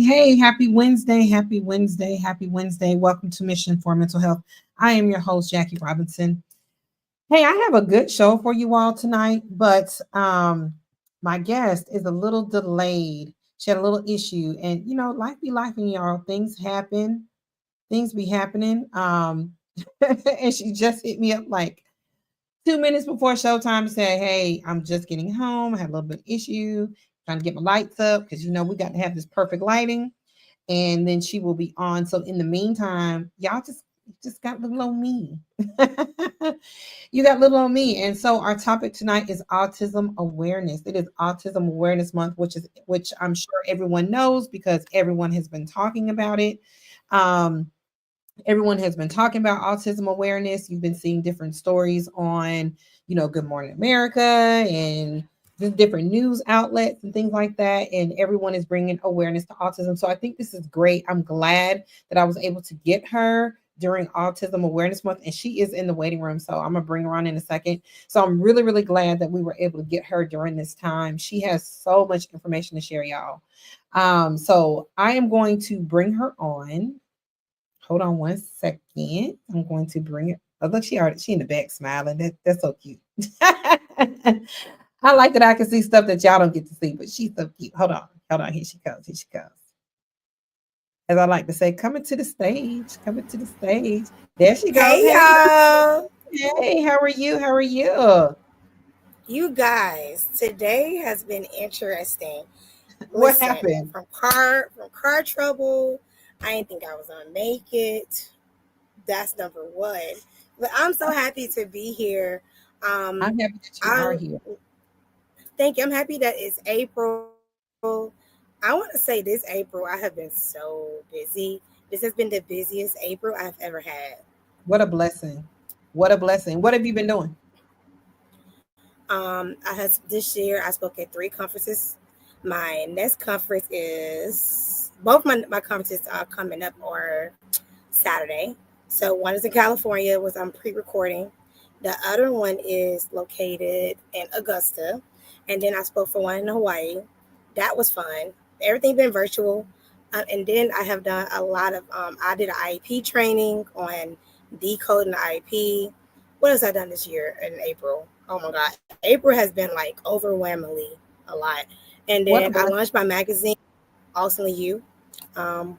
Hey, happy Wednesday, happy Wednesday, happy Wednesday. Welcome to Mission for Mental Health. I am your host, Jackie Robinson. Hey, I have a good show for you all tonight, but my guest is a little delayed. She had a little issue, and life be life, and y'all. Things happen, things be happening. And she just hit me up like 2 minutes before showtime to say, "Hey, I'm just getting home. I had a little bit of issue trying to get my lights up because we got to have this perfect lighting." And then she will be on. So in the meantime, y'all just got little on me. You got little on me. And so our topic tonight is autism awareness. It is Autism Awareness Month, which I'm sure everyone knows because everyone has been talking about it. Um, Everyone has been talking about autism awareness. You've been seeing different stories on, Good Morning America and the different news outlets and things like that. And everyone is bringing awareness to autism. So I think this is great. I'm glad that I was able to get her during Autism Awareness Month, and she is in the waiting room. So I'm going to bring her on in a second. So I'm really, really glad that we were able to get her during this time. She has so much information to share, y'all. So I am going to bring her on. Hold on one second. I'm going to bring it. Oh, look, she in the back smiling. That's so cute. I like that I can see stuff that y'all don't get to see, but she's so cute. Hold on. Hold on. Here she comes. Here she comes. As I like to say, coming to the stage. Coming to the stage. There she goes. Hey Hey, y'all. hey, how are you? How are you? You guys, today has been interesting. What Listen, happened? from car trouble, I didn't think I was gonna make it. That's number one. But I'm so happy to be here. I'm happy that you are I here. thank you. I'm happy that it's April. I want to say this April, I have been so busy. This has been the busiest April I've ever had. What a blessing. What a blessing. What have you been doing? I has this year I spoke at three conferences. My next conference is both my conferences are coming up on Saturday. So one is in California, was I'm pre-recording. The other one is located in Augusta, and then I spoke for one in Hawaii. That was fun. Everything been virtual, and then I have done a lot of. I did an IEP training on decoding the IEP. What else I done this year in April? Oh my God, April has been like overwhelmingly a lot. And What then a I blessing. launched my magazine, Auesomely You. Um,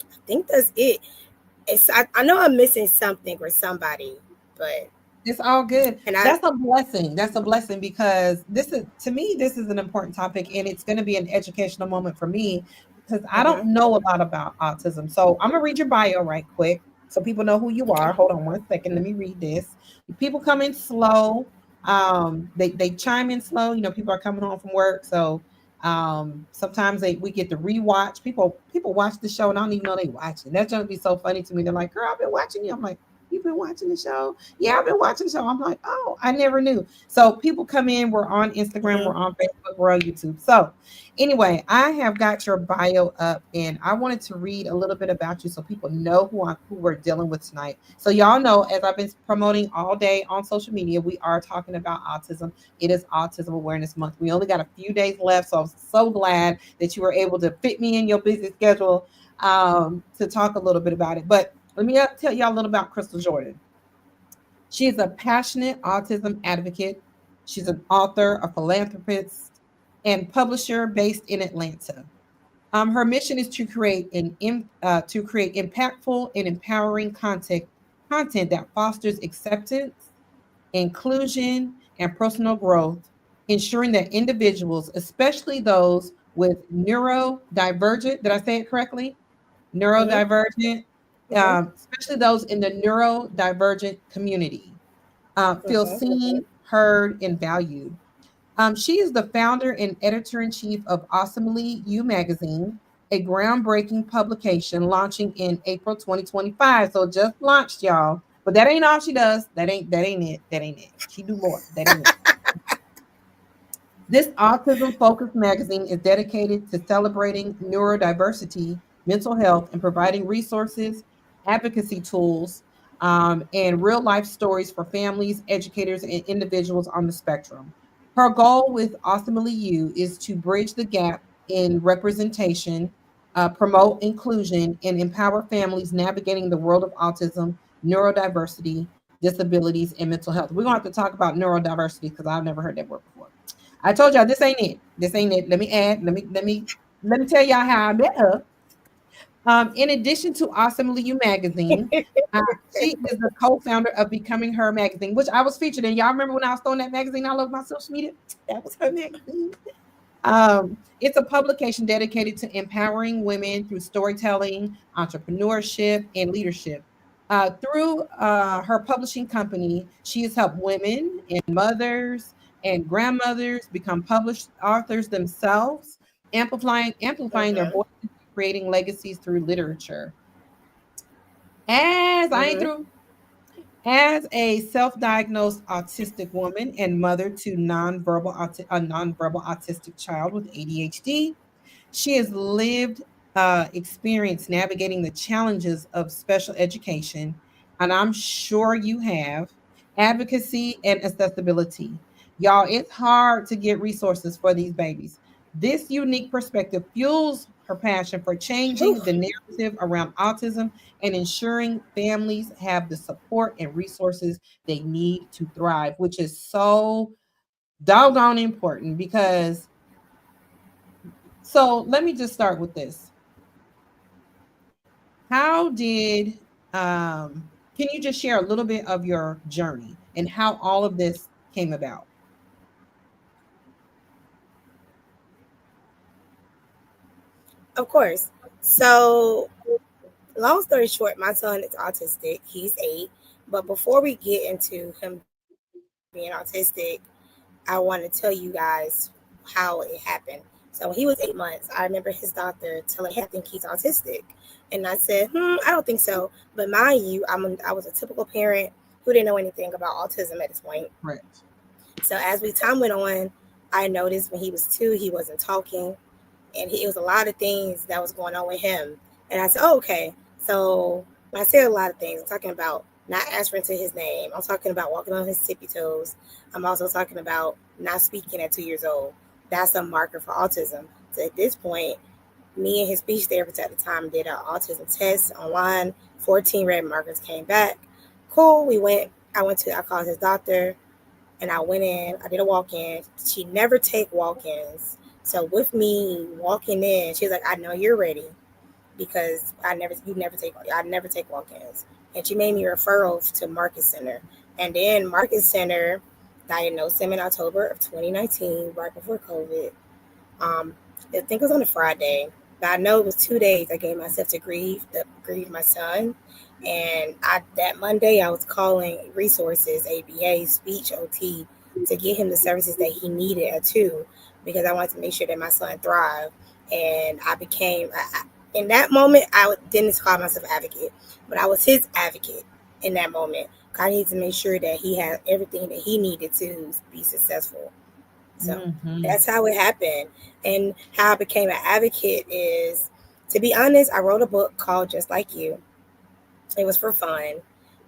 I think that's it. I know I'm missing something or somebody, but It's all good. and I That's a blessing. That's a blessing because to me, this is an important topic and it's going to be an educational moment for me because I don't mhm. know a lot about autism. So I'm going to read your bio right quick so people know who you Okay. are. Hold on one second. Let me read this. People come in slow. They chime in slow. People are coming home from work. So sometimes we get to rewatch. People watch the show and I don't even know they watching. That's going to be so funny to me. They're like, girl, I've been watching you. I'm like, you've been watching the show? Yeah, I've been watching the show. I'm like, oh, I never knew. So people come in, we're on Instagram, we're Mhm. on Facebook, we're on YouTube. So anyway, I have got your bio up and I wanted to read a little bit about you so people know who we're dealing with tonight. So y'all know, as I've been promoting all day on social media, we are talking about autism. It is Autism Awareness Month. We only got a few days left, so I'm so glad that you were able to fit me in your busy schedule to talk a little bit about it. But let me tell y'all a little about Crystal Jordan. She is a passionate autism advocate. She's an author, a philanthropist, and publisher based in Atlanta. Her mission is to create impactful and empowering content that fosters acceptance, inclusion, and personal growth, ensuring that individuals, especially those with neurodivergent, did I say it correctly? Mhm. Neurodivergent, Mhm. especially those in the neurodivergent community, feel Mhm. seen, heard, and valued. She is the founder and editor in chief of Auesomely You Magazine, a groundbreaking publication launching in April 2025. So just launched, y'all. But that ain't all she does. That ain't it. That ain't it. She do more. That ain't it. This autism-focused magazine is dedicated to celebrating neurodiversity, mental health, and providing resources, advocacy tools, and real-life stories for families, educators, and individuals on the spectrum. Her goal with Awesomely You is to bridge the gap in representation, promote inclusion, and empower families navigating the world of autism, neurodiversity, disabilities, and mental health. We're gonna have to talk about neurodiversity because I've never heard that word before. I told y'all this ain't it. This ain't it. Let me add. Let me tell y'all how I met her. In addition to Auesomely You Magazine, uh, she is the co-founder of Becoming Her magazine, which I was featured in. Y'all remember when I was throwing that magazine all over my social media? That was her magazine. It's a publication dedicated to empowering women through storytelling, entrepreneurship, and leadership. Through her publishing company, she has helped women and mothers and grandmothers become published authors themselves, amplifying their Mm-hmm. voices, creating legacies through literature. As I ain't Mm-hmm. through, as a self-diagnosed autistic woman and mother to a nonverbal autistic child with ADHD, she has lived experience navigating the challenges of special education, and I'm sure you have, advocacy and accessibility. Y'all, it's hard to get resources for these babies. This unique perspective fuels her passion for Whew. changing the narrative around autism and ensuring families have the support and resources they need to thrive, which is so doggone important because so let me just start with this. How did can you just share a little bit of your journey and how all of this came about? Of course. So, long story short, my son is autistic. He's 8. But before we get into him being autistic, I want to tell you guys how it happened. So when he was 8 months, I remember his doctor telling me, "Hey, I think he's autistic," and I said, I don't think so." But mind you, I was a typical parent who didn't know anything about autism at this point. Correct. So as we time went on, I noticed when he was 2, he wasn't talking, and it was a lot of things that was going on with him. And I said, "Oh, okay." So when I say a lot of things, I'm talking about not answering to his name. I'm talking about walking on his tippy toes. I'm also talking about not speaking at 2 years old. That's a marker for autism. So at this point, me and his speech therapist at the time did an autism test online. 14 red markers came back. Cool. I called his doctor and I went in. I did a walk in. She never take walk ins. So with me walking in, she's like, "I know you're ready because I never take walk ins." And she made me referral to Market Center. And then Market Center diagnosed him in October of 2019, right before COVID. Um, I think it was on a Friday, but I know it was 2 days I gave myself to grieve my son. And that Monday I was calling resources, ABA, speech, OT, to get him the services that he needed at 2, because I wanted to make sure that my son thrived. And in that moment, didn't call myself advocate, but I was his advocate in that moment. I needed to make sure that he had everything that he needed to be successful. So Hmm. that's how it happened. And how I became an advocate is, to be honest, I wrote a book called Just Like You. It was for fun.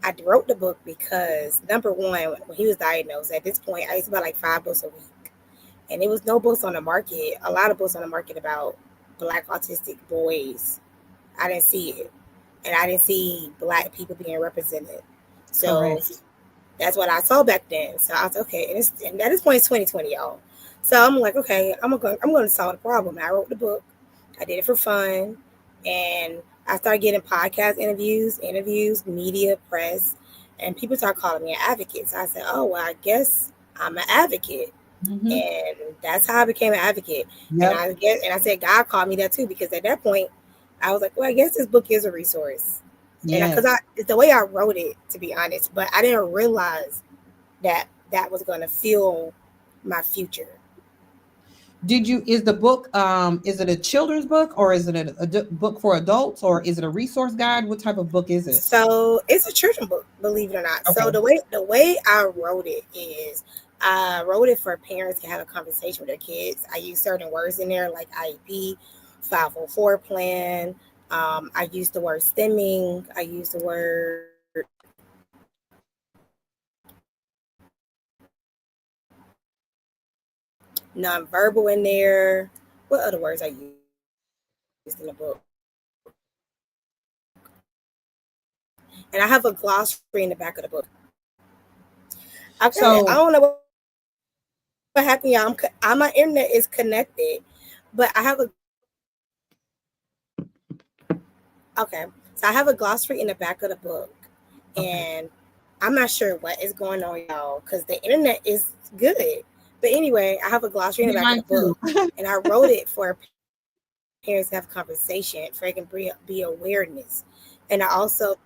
I wrote the book because, number one, when he was diagnosed, at this point, I used to buy like 5 books a week. And there was no books on the market, a lot of books on the market about Black autistic boys. I didn't see it. And I didn't see Black people being represented. So Correct. that's what I saw back then. So I was okay, and at this point it's 2020, y'all. So I'm like, okay, I'm going to solve the problem. I wrote the book. I did it for fun, and I started getting podcast interviews, media, press, and people started calling me an advocate. So I said, oh well, I guess I'm an advocate, Hmm. and that's how I became an advocate. Yep. And I said God called me that too, because at that point I was like, well, I guess this book is a resource, and because Yes. it's the way I wrote it, to be honest, but I didn't realize that was going to fuel my future. Did you is the book is it a children's book or is it a book for adults or is it a resource guide? What type of book is it? So it's a children's book, believe it or not. So Okay. the way I wrote it is, I wrote it for parents to have a conversation with their kids. I use certain words in there like IEP, 504 plan. I use the word stemming. I use the word nonverbal in there. What other words I use? in the book. And I have a glossary in the back of the book. Okay, I don't know what happened, y'all. My internet is connected, but I have a so I have a glossary in the back of the book, and I'm not sure what is going on, y'all, because the internet is good. But anyway, I have a glossary in the back of the book, and I wrote it for parents to have conversation, for it can be awareness, and I also.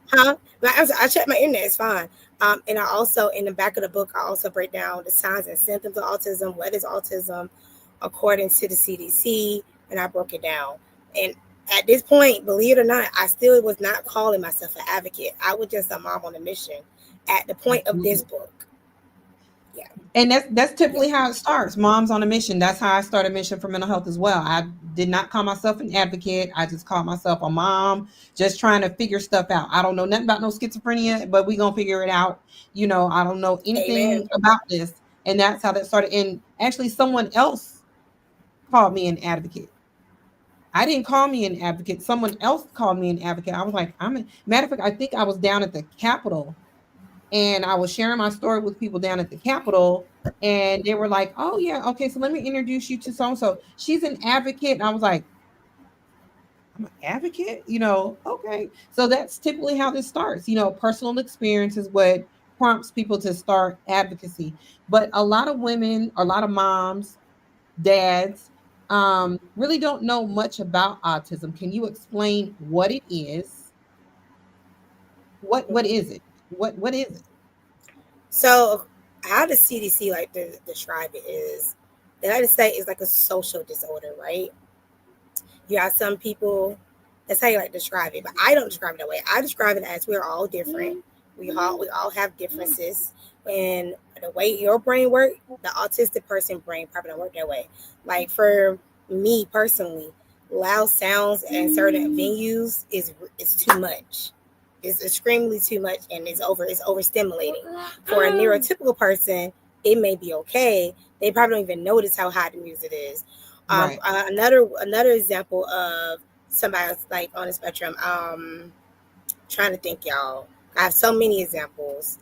But I checked my internet, it's fine. And I also, in the back of the book, I also break down the signs and symptoms of autism, what is autism according to the CDC, and I broke it down. And at this point, believe it or not, I still was not calling myself an advocate. I was just a mom on a mission at the point of this book. Yeah. And that's typically how it starts. Moms on a mission. That's how I started Mission for Mental Health as well. I did not call myself an advocate. I just called myself a mom, just trying to figure stuff out. I don't know nothing about no schizophrenia, but we're going to figure it out. I don't know anything about this. And that's how that started. And actually, someone else called me an advocate. I didn't call me an advocate. Someone else called me an advocate. I was like, matter of fact, I think I was down at the Capitol, and I was sharing my story with people down at the Capitol, and they were like, oh yeah, okay, so let me introduce you to so-and-so. She's an advocate. And I was like, I'm an advocate? Okay. So that's typically how this starts. Personal experience is what prompts people to start advocacy. But a lot of women, a lot of moms, dads, really don't know much about autism. Can you explain what it is? What is it? What is it? So how the CDC like to describe it is, they like to say it's like a social disorder, right? You have some people, that's how you like to describe it, but I don't describe it that way. I describe it as we're all different. We all have differences, and the way your brain works, the autistic person brain probably don't work that way. Like for me personally, loud sounds and certain venues is too much. It's extremely too much, and it's overstimulating. For a neurotypical person, it may be okay. They probably don't even notice how high the music is. Right. Another example of somebody else, like on the spectrum. Trying to think, y'all. I have so many examples.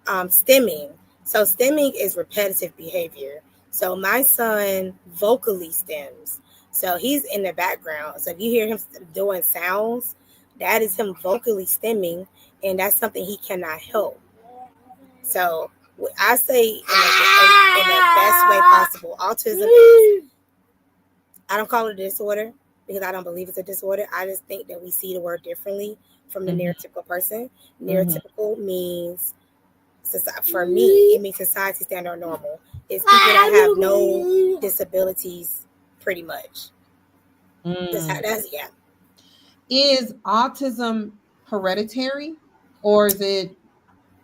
Stimming. So stimming is repetitive behavior. So my son vocally stims. So he's in the background. So if you hear him doing sounds, that is him vocally stimming, and that's something he cannot help. So I say in the best way possible, autism is, I don't call it a disorder because I don't believe it's a disorder. I just think that we see the word differently from the neurotypical person. Neurotypical means, for me, it means society standard or normal. It's people that have no disabilities, pretty much. Is autism hereditary, or is it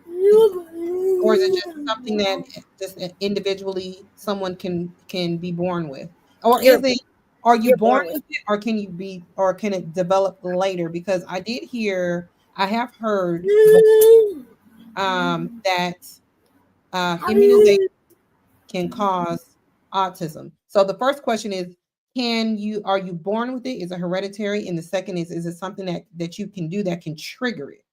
just something that just individually someone can be born with? Or are you born with it, or can it develop later? Because I have heard that immunization can cause autism. So the first question is, are you born with it? Is it hereditary? And the second is it something that you can do that can trigger it?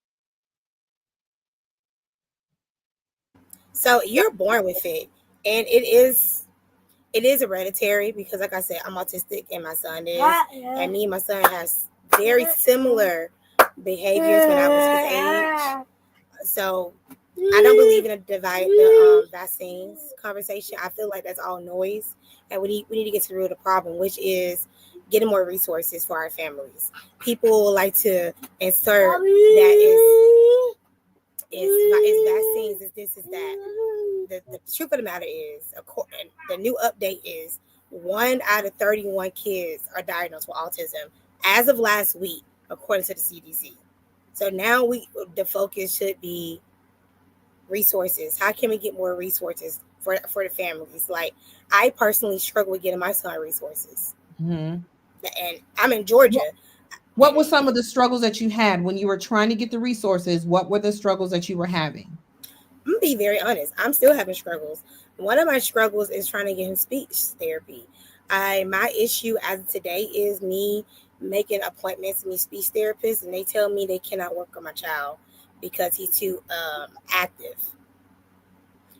So you're born with it, and it is hereditary because, like I said, I'm autistic and my son is, and me and my son has very similar behaviors when I was his age. So I don't believe in the vaccines conversation. I feel like that's all noise, and we need to get to the root of the problem, which is getting more resources for our families. People like to insert that is vaccines, is this, is that. The truth of the matter is, the new update is 1 out of 31 kids are diagnosed with autism as of last week, according to the CDC. So now the focus should be resources. How can we get more resources for the families? Like, I personally struggle with getting my son resources. And I'm in Georgia. What were some of the struggles that you had when you were trying to get the resources? What were the struggles that you were having? I'm gonna be very honest. I'm still having struggles. One of my struggles is trying to get him speech therapy. My issue as of today is me making appointments to meet speech therapists, and they tell me they cannot work on my child because he's too active.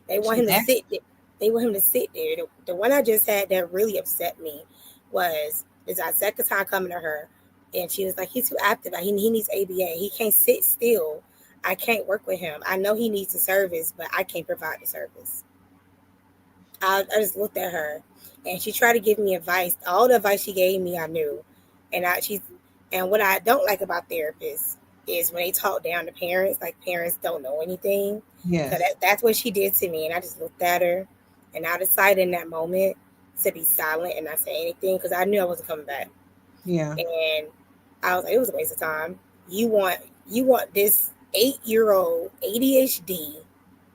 They want Too him to active. sit there. They want him to sit there. The one I just had that really upset me was is our second time coming to her, and she was like, "He's too active. Like, he needs ABA. He can't sit still. I can't work with him. I know he needs the service, but I can't provide the service." I just looked at her, and she tried to give me advice. All the advice she gave me, I knew, and what I don't like about therapists is when they talk down to parents, like parents don't know anything. So Yes. that's what she did to me, and I just looked at her, and I decided in that moment to be silent and not say anything because I knew I wasn't coming back, Yeah. and I was like, it was a waste of time. You want this 8-year-old ADHD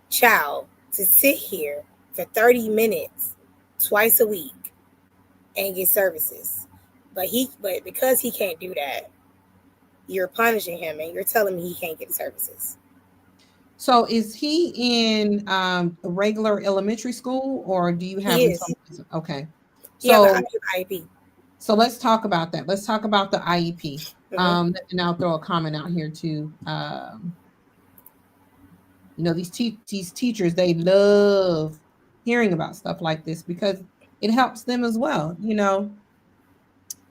child to sit here for 30 minutes twice a week and get services. But because he can't do that, you're punishing him and you're telling me he can't get the services. So is he in a regular elementary school, or do you have He him is. someplace? Okay. He have an So IEP. let's talk about that. Let's talk about the IEP. Mm-hmm. And I'll throw a comment out here too. These teachers, they love hearing about stuff like this because it helps them as well.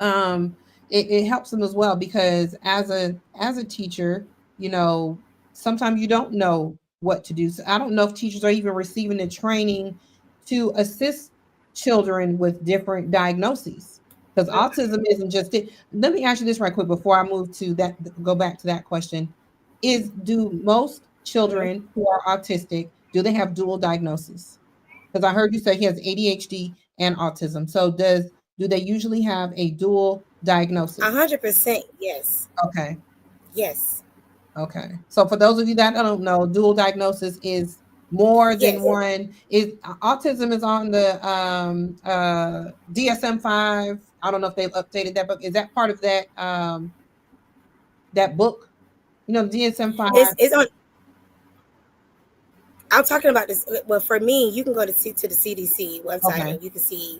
um it helps them as well because as a teacher, you know sometimes you don't know what to do. So I don't know if teachers are even receiving the training to assist children with different diagnoses, because autism isn't just it. Let me ask you this right quick before I move to that, go back to that question. Is Do most Mm-hmm. children who are autistic, do they have dual diagnosis? Because I heard you say he has ADHD and autism. So do they usually have a dual diagnosis? 100%. Yes. Okay. Yes. Okay. So for those of you that don't know, dual diagnosis is more than Yes. one. Is Autism is on the DSM-5. I don't know if they've updated that book. Is that part of that book? DSM-5. It's on. I'm talking about this. Well, for me, you can go to the CDC website Okay. and you can see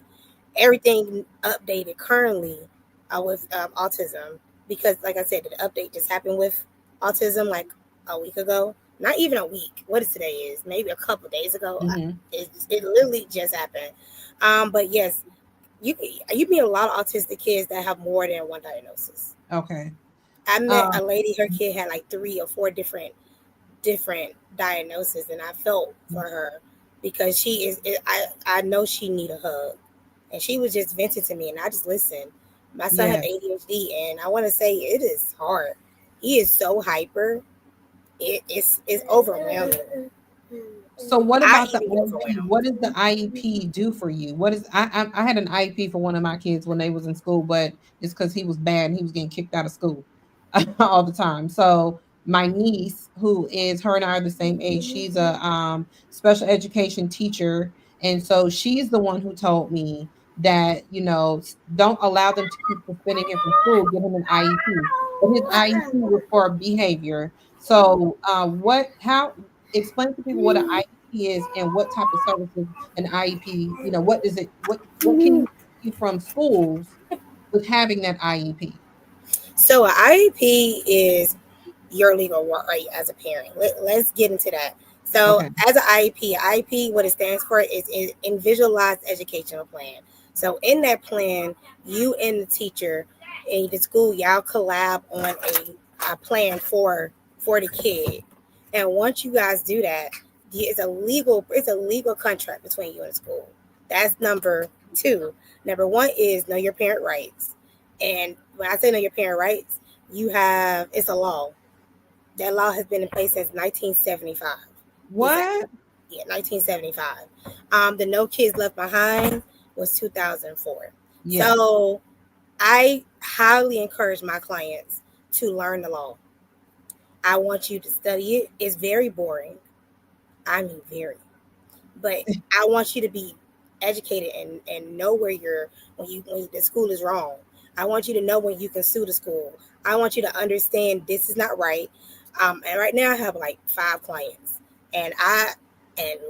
everything updated currently with autism, because like I said, the update just happened with autism like a week ago. Not even a week. What is today? Is maybe a couple days ago. Hmm. It literally just happened. But yes, you you meet a lot of autistic kids that have more than one diagnosis. Okay. I met Um, a lady. Her kid had like 3 or 4 different diagnoses, and I felt for her because she is. I know she need a hug, and she was just venting to me, and I just listened. My son have yes. ADHD, and I want to say it is hard. He is so hyper. It's overwhelming. So what I about the even get IEP? overwhelmed. What does the IEP do for you? What is I had an IEP for one of my kids when they was in school, but it's because he was bad and he was getting kicked out of school all the time. So my niece, who is her and I are the same age, she's a special education teacher, and so she's the one who told me that don't allow them to keep suspending him from school. Give him an IEP, but his IEP was for behavior. So what how explain to people what an IEP is and what type of services an IEP, what does it what can you receive from schools with having that IEP? So an IEP is your legal right as a parent. Let's get into that. So Okay. as an IEP, what it stands for is individualized educational plan. So in that plan, you and the teacher and the school, y'all collab on a plan for the kid. And once you guys do that, it's a legal contract between you and the school. That's number two. Number one is know your parent rights. And when I say know your parent rights, it's a law. That law has been in place since 1975. It's What? 1975. The No Kids Left Behind was 2004. Yes. So I highly encourage my clients to learn the law. I want you to study it. It's very boring. I mean, very. But I want you to be educated and know where when the school is wrong. I want you to know when you can sue the school. I want you to understand this is not right. And right now I have like 5 clients, and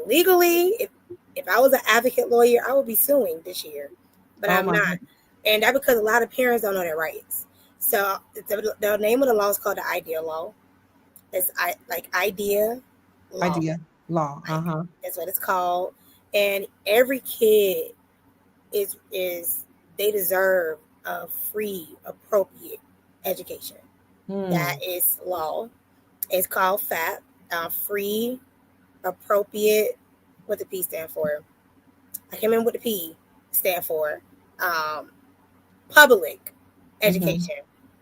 legally, if I was an advocate lawyer, I would be suing this year but Oh I'm my not. God. And that because a lot of parents don't know their rights. So the name of the law is called the IDEA law. It's like idea law. Idea law. Like Uh-huh. that's what it's called. And every kid is they deserve a free, appropriate education. That Hmm. is law. It's called FAP, free, appropriate. What the P stand for? I can't remember what the P stand for. Um, Public Mm-hmm. education.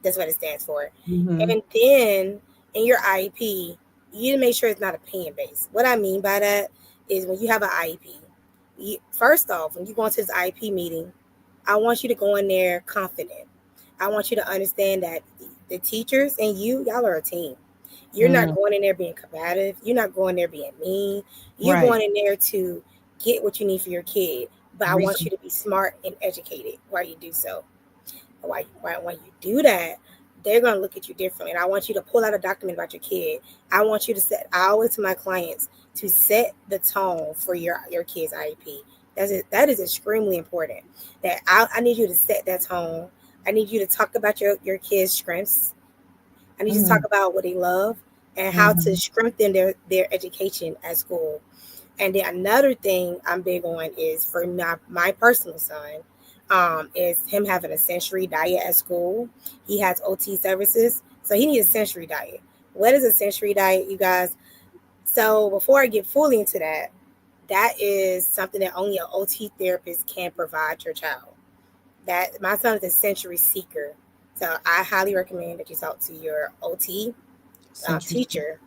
That's what it stands for. Mm-hmm. And then in your IEP, you need to make sure it's not opinion based. What I mean by that is when you have an IEP, first off, when you go into this IEP meeting, I want you to go in there confident. I want you to understand that the teachers and y'all are a team. You're not Mm. going in there being combative. You're not going there being mean. You're Right. going in there to get what you need for your kid. But I want Reason. you to be smart and educated while you do so. When you do that, they're going to look at you differently. And I want you to pull out a document about your kid. I want you to set, I always tell my clients to set the tone for your kid's IEP. That is extremely important. That I need you to set that tone. I need you to talk about your kid's strengths. I need you to talk Mm-hmm. about what they love and how to Mm-hmm. strengthen their education at school. And then another thing I'm big on is for my personal son, is him having a sensory diet at school. He has OT services, so he needs a sensory diet. What is a sensory diet, you guys? So before I get fully into that, that is something that only an OT therapist can provide your child. That my son is a sensory seeker, so I highly recommend that you talk to your OT Century. teacher.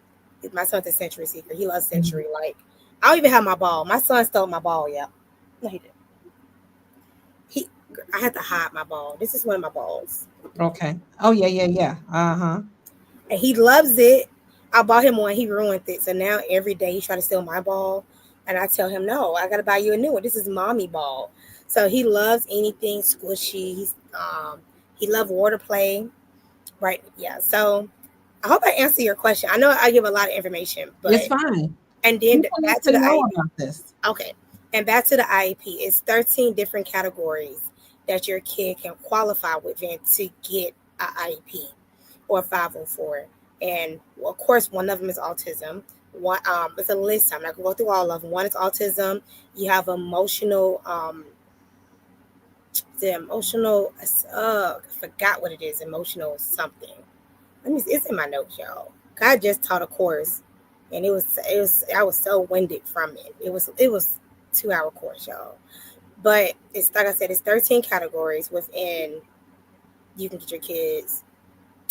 My son's a sensory seeker. He loves Mhm. sensory. Like I don't even have my ball. My son stole my ball. Yeah, no, he did. He, I had to hide my ball. This is one of my balls, Okay. Oh yeah, yeah, yeah. Uh-huh. and he loves it. I bought him one. He ruined it. So now every day he try to steal my ball, and I tell him, no, I gotta buy you a new one. This is mommy ball. So he loves anything squishy. He loves water play. Right. Yeah. So I hope I answer your question. I know I give a lot of information, It's but fine. and then People need back to to the know IEP. about this. Okay. And back to the IEP. It's 13 different categories that your kid can qualify within to get an IEP or 504. And well, of course, one of them is autism. One, it's a list. I'm not going to go through all of them. One is autism. You have emotional, the emotional, I forgot what it is, emotional something. It's in my notes, y'all. I just taught a course, and I was so winded from it. It was 2 hour course, y'all. But it's like I said, it's 13 categories within you can get your kids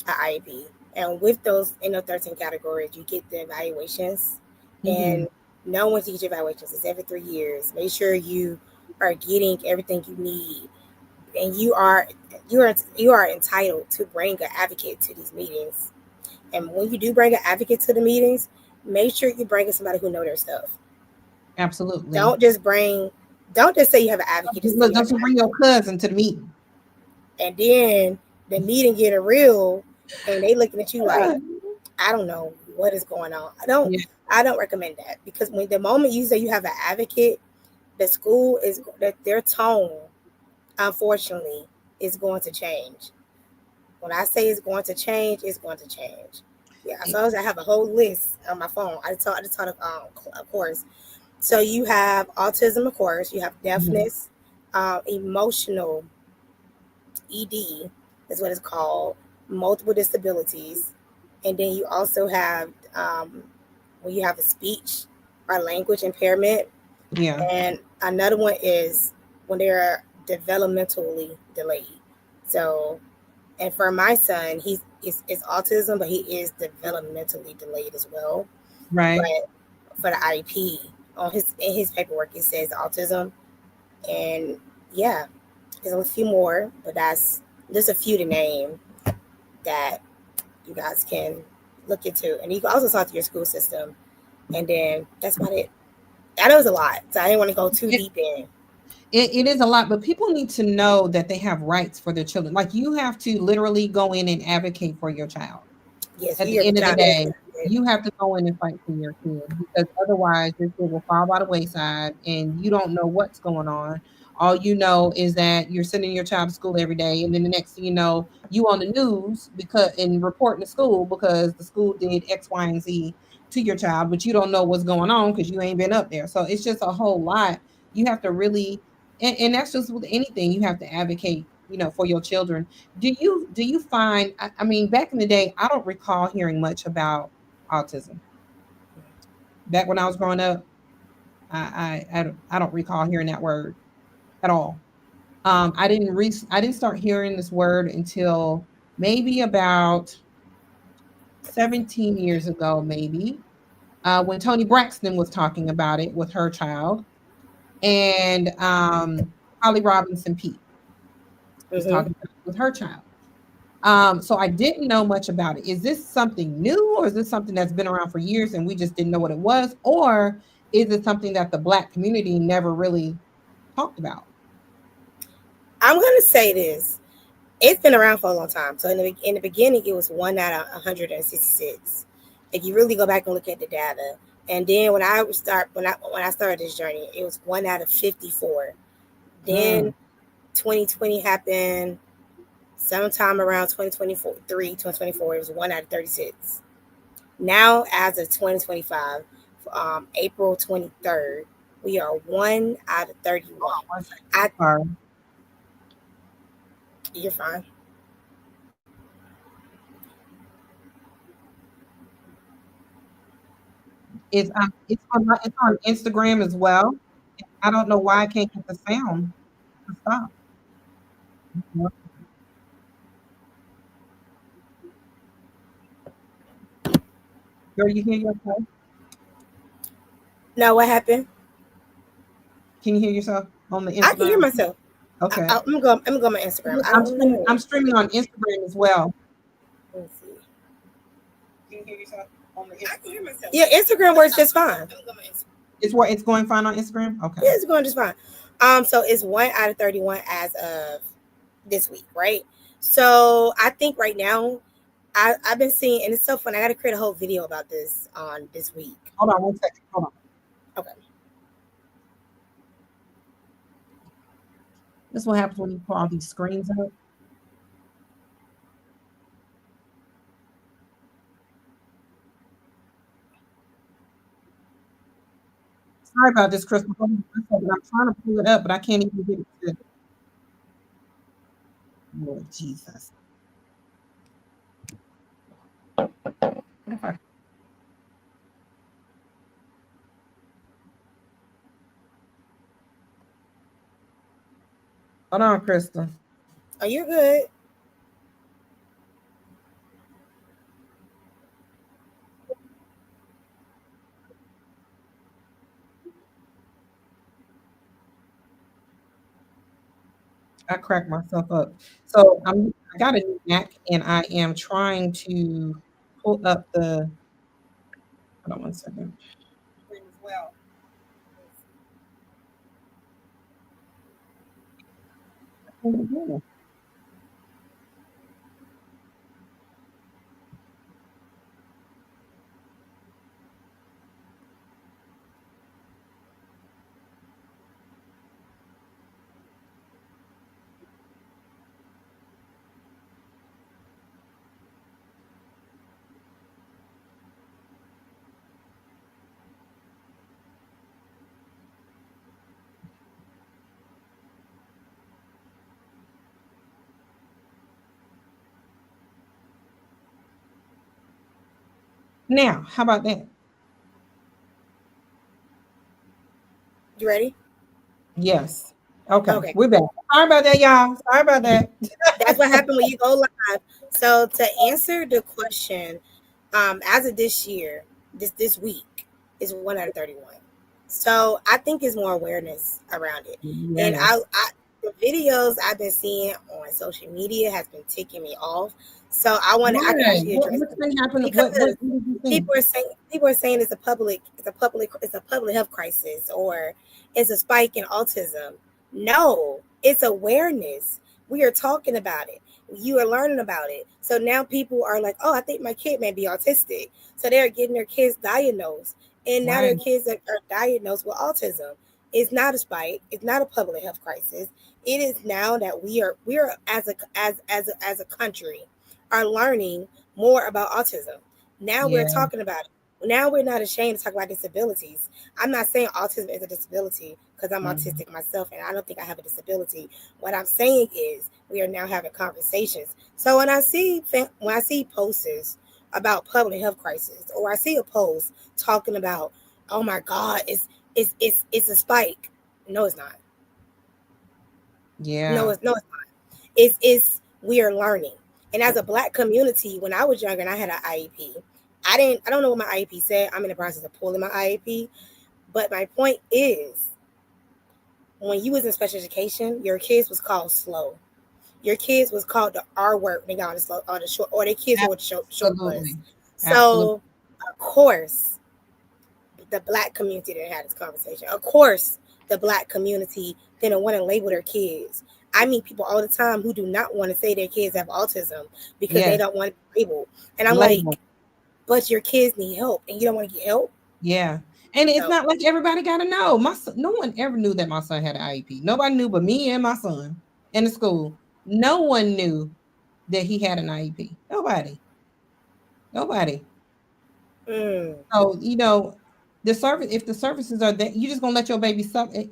an IEP, and with those in those 13 categories, you get the evaluations, Mm-hmm. and no one teaches evaluations. It's every 3 years. Make sure you are getting everything you need, and you are entitled to bring an advocate to these meetings. And when you do bring an advocate to the meetings, make sure you bring in somebody who know their stuff. Absolutely. Don't just bring, don't just say you have an advocate, just say Look, you have don't an you bring your advocate. cousin to the meeting. And then the meeting get a real, and they looking at you like, Uh, I don't know what is going on. I don't recommend that because when the moment you say you have an advocate, the school is that their tone, unfortunately, is going to change. When I say it's going to change, it's going to change. Yeah, yeah. so I have a whole list on my phone. I just taught a course. So you have autism, of course. You have Mhm. deafness, emotional ED is what it's called, multiple disabilities, and then you also have when you have a speech or language impairment, Yeah. and another one is when they're developmentally delayed. So, and for my son, it's autism, but he is developmentally delayed as well. Right. But for the IEP on his in his paperwork, it says autism, and yeah, there's a few more, but there's a few to name that you guys can look into, and you can also talk to your school system, and then that's about it. I know it's a lot, so I didn't want to go too It, deep in. it is a lot, but people need to know that they have rights for their children. Like you have to literally go in and advocate for your child. Yes, At you the have a end of the job. day, you have to go in and fight for your kid because otherwise your kid will fall by the wayside and you don't know what's going on. All you know is that you're sending your child to school every day, and then the next thing you know, you on the news because and reporting to school because the school did X, Y, and Z to your child, but you don't know what's going on because you ain't been up there. So it's just a whole lot. You have to really, and that's just with anything. You have to advocate, for your children. Do you find? I mean, back in the day, I don't recall hearing much about autism. Back when I was growing up, I don't recall hearing that word at all. I didn't start hearing this word until maybe about 17 years ago, maybe, when Tony Braxton was talking about it with her child, and Holly Robinson Pete was Mm-hmm. talking about it with her child. So I didn't know much about it. Is this something new, or is this something that's been around for years and we just didn't know what it was, or is it something that the Black community never really talked about? I'm gonna say this. It's been around for a long time. So in the beginning, it was 1 out of 166. If you really go back and look at the data, and then when I started this journey, it was 1 out of 54. Mm. Then 2020 happened. Sometime around 2024, it was 1 out of 36. Now, as of 2025, April 23rd, we are 1 out of 31. One second. I, Sorry. you're fine. It's on Instagram as well. I don't know why I can't get the sound to stop. Girl, you hear yourself? Now, what happened? Can you hear yourself on the I can hear Instagram? myself. Okay. I'm gonna go on my Instagram. I I'm don't streaming, know. I'm streaming on Instagram as well. Let me see. Can you hear yourself on the I can hear Instagram? myself. Yeah, Instagram works just fine. It's going fine on Instagram? Okay. Yeah, it's going just fine. So it's 1 out of 31 as of this week, right? So I think right now I've been seeing, and it's so fun. I got to create a whole video about this on this week. Hold on one second. Hold on. Okay. This is what happens when you put all these screens up. Sorry about this, Crystal. Hold on one second. I'm trying to pull it up, but I can't even get it to. Lord Jesus. Okay. Hold on, Crystal. Oh, you're good. I cracked myself up. So I got a new Mac and I am trying to pull up the. Hold on one second. Well, now, how about that? You ready? Yes. Okay, Okay. we're back. Sorry about that, y'all. Sorry about that. That's what happened when you go live. So to answer the question, as of this year, this week is 1 out of 31. So I think it's more awareness around it, and Yes. the videos I've been seeing on social media has been ticking me off. So I can Why? actually address What's it been happening? What because did you think? people are saying it's a public health crisis, or it's a spike in autism. No, it's awareness. We are talking about it. You are learning about it. So now people are like, oh, I think my kid may be autistic. So they're getting their kids diagnosed. And now their Right. kids are diagnosed with autism. It's not a spike. It's not a public health crisis. It is now that we are as a country are learning more about autism. Now we're Yeah. talking about it. Now we're not ashamed to talk about disabilities. I'm not saying autism is a disability because I'm Mhm. autistic myself and I don't think I have a disability. What I'm saying is we are now having conversations. So when I see posts about public health crisis, or I see a post talking about, oh my God, it's a spike. No, it's not. No, Yeah. it's not. It's we are learning. And as a black community, when I was younger and I had an IEP, I don't know what my IEP said. I'm in the process of pulling my IEP. But my point is, when you was in special education, your kids was called slow. Your kids was called the R word when they got on the slow, on the short, or their kids were with short bus. Absolutely. Absolutely. So of course the black community that had this conversation. Of course the black community didn't want to label their kids. I meet people all the time who do not want to say their kids have autism because they Yes. don't want to be labeled. And I'm Label. like, but your kids need help and you don't want to get help. Yeah. And it's So not like everybody got to know. My son, no one ever knew that my son had an IEP. Nobody knew but me and my son in the school. No one knew that he had an IEP. Nobody. Nobody. mm, So, the service, if the services are that, you just gonna let your baby suffer.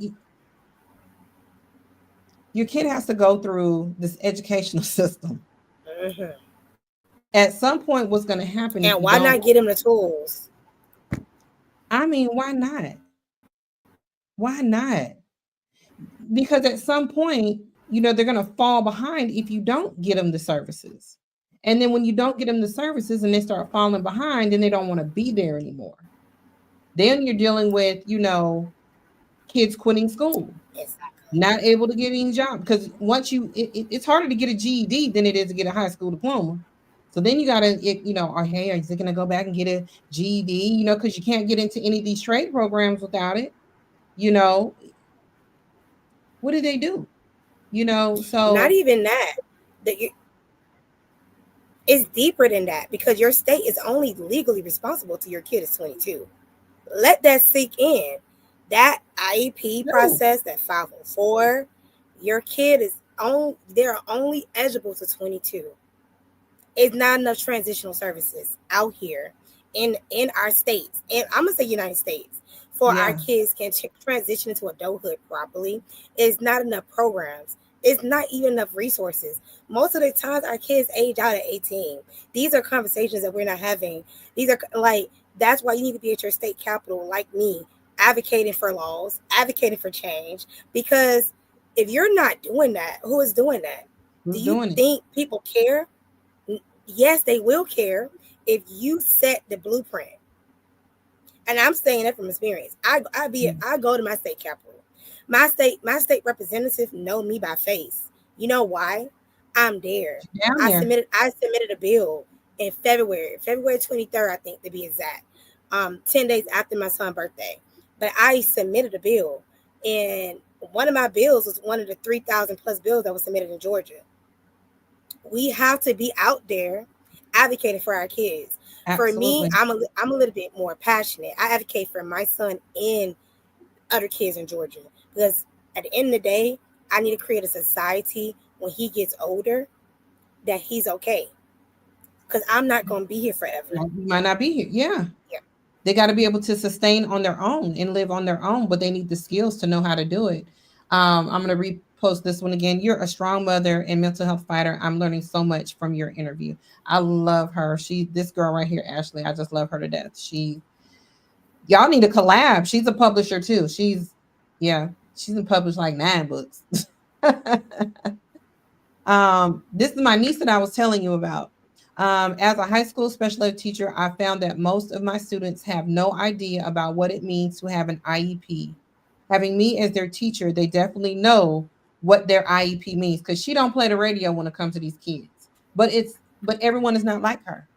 Your kid has to go through this educational system. mhm. At some point, what's gonna happen if And you why don't? not get them the tools? I mean, why not? Why not? Because at some point, they're going to fall behind if you don't get them the services. And then when you don't get them the services and they start falling behind, then they don't want to be there anymore. Then you're dealing with, kids quitting school, Exactly. not able to get any job. Because once it's harder to get a GED than it is to get a high school diploma. So then you got to, or hey, are you going to go back and get a GED, because you can't get into any of these trade programs without it. You know, what do they do? Not So even that. That you, it's deeper than that because your state is only legally responsible to your kid is 22. Let that sink in. That IEP no. process, that 504, your kid is on. They're only eligible to 22. It's not enough transitional services out here in our states, and I'm gonna say United States, for our Yeah. kids can transition into adulthood properly. It's not enough programs. It's not even enough resources. Most of the times, our kids age out at 18. These are conversations that we're not having. These are like that's why you need to be at your state capitol, like me, advocating for laws, advocating for change. Because if you're not doing that, who is doing that? Do Who's you doing it? think people care? Yes, they will care if you set the blueprint. And I'm saying that from experience. Mm. I go to my state capital. My state representative know me by face. You know why? I'm there. Down I there. submitted I submitted a bill in February 23rd, I think to be exact. 10 days after my son's birthday. But I submitted a bill, and one of my bills was one of the 3,000 plus bills that was submitted in Georgia. We have to be out there advocating for our kids. For me, Absolutely. I'm a little bit more passionate. I advocate for my son and other kids in Georgia because at the end of the day, I need to create a society when he gets older that he's okay. Because I'm not going to be here forever. You might not be here. Yeah. Yeah. They got to be able to sustain on their own and live on their own, but they need the skills to know how to do it. I'm going to repost this one again. You're a strong mother and mental health fighter. I'm learning so much from your interview. I love her. This girl right here, Ashley, I just love her to death. Y'all need to collab. She's a publisher too. Yeah, she's been published like 9 books. This is my niece that I was telling you about. As a high school special ed teacher, I found that most of my students have no idea about what it means to have an IEP. Having me as their teacher, they definitely know what their IEP means because she don't play the radio when it comes to these kids. But everyone is not like her.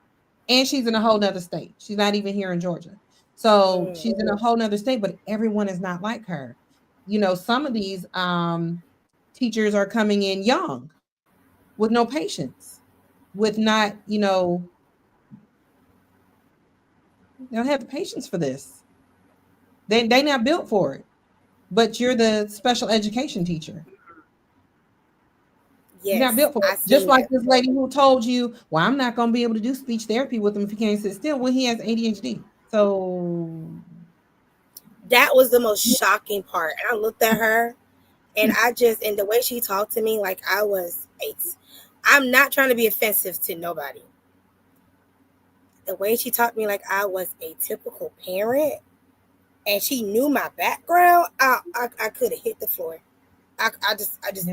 And she's in a whole nother state. She's not even here in Georgia. So Mm. she's in a whole nother state, but everyone is not like her. Some of these teachers are coming in young with no patience, with not, they don't have the patience for this. They not built for it. but you're the special education teacher. You're not Yes, built for I it. Just seen like that. this lady who told you, well, I'm not going to be able to do speech therapy with him if he can't sit still. Well, he has ADHD. So, That was the most shocking part. And I looked at her and and the way she talked to me, like I was eight. I'm not trying to be offensive to nobody. The way she talked to me like I was a typical parent and she knew my background, I could have hit the floor. yeah,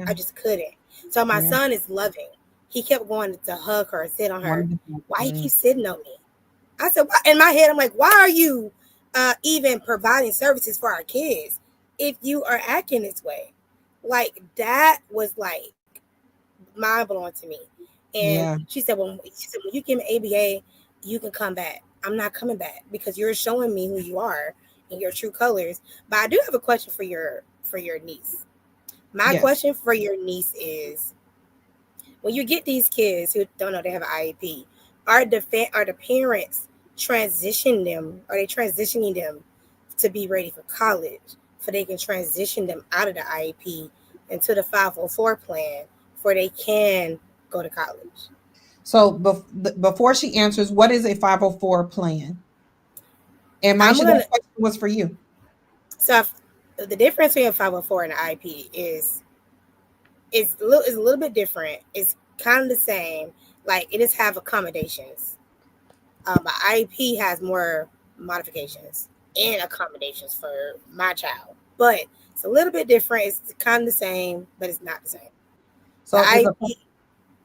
I just couldn't. So my yeah. son is loving. He kept going to hug her and sit on her. Wonderful. Why he keep sitting on me? I said, in my head, I'm like, why are you even providing services for our kids if you are acting this way? Like that was like mind blowing to me. And Yeah, she said, when you give me ABA, you can come back. I'm not coming back because you're showing me who you are and your true colors. But I do have a question for your niece. My yes. question for your niece is, when you get these kids who don't know they have an IEP, are the parents transition them? Are they transitioning them to be ready for college, so they can transition them out of the IEP into the 504 plan, for they can go to college? So before she answers, what is a 504 plan? And I'm Maisha, that gonna question was for you. so the difference between a 504 and an IEP is a little bit different. It's kind of the same. Like it is have accommodations. But IEP has more modifications and accommodations for my child, but it's a little bit different. It's kind of the same, but it's not the same. The So is a IEP,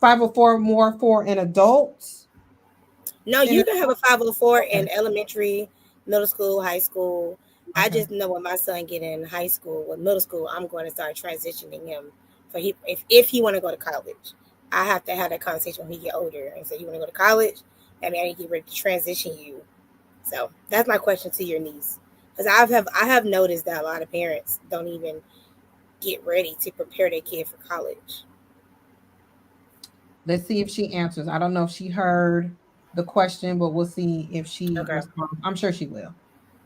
504 more for an adult? no, In you can have a 504 okay, in elementary, middle school, high school. I okay. just know when my son get in high school or middle school, I'm going to start transitioning him for if he want to go to college. I have to have that conversation when he get older and say, you want to go to college? I mean, I need to get ready to transition you. So that's my question to your niece, because I have noticed that a lot of parents don't even get ready to prepare their kid for college. Let's see if she answers. I don't know if she heard the question, but we'll see if she Okay, responds. I'm sure she will.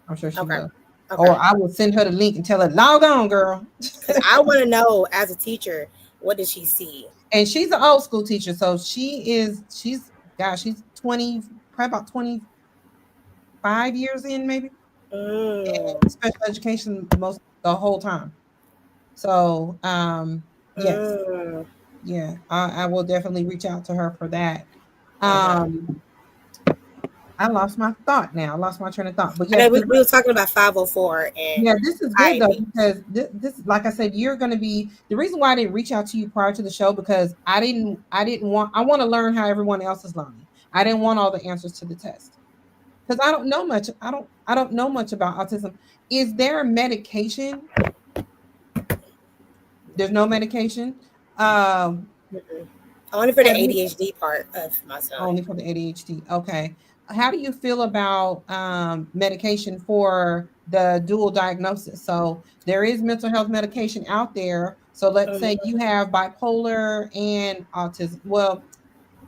I'm sure she okay, will. okay. Or I will send her the link and tell her, log on, girl. Because I want to know as a teacher, what does she see? And she's an old school teacher. So she's 20, probably about 25 years in, maybe, Mm, in special education most the whole time. So yes, mm, yeah, I will definitely reach out to her for that. okay. Um, I lost my thought now. I lost my train of thought. But I yes, know we were talking about 504 and yeah, this is good though IEP. because this, like I said, you're going to be the reason why I didn't reach out to you prior to the show because I want to learn how everyone else is learning. I didn't want all the answers to the test because I don't know much. I don't know much about autism. Is there a medication? There's no medication. Um, Mm-mm. Only for the have you ADHD part of my son. only for the ADHD? Okay. How do you feel about medication for the dual diagnosis? So there is mental health medication out there. So let's say Mm. you have bipolar and autism. Well,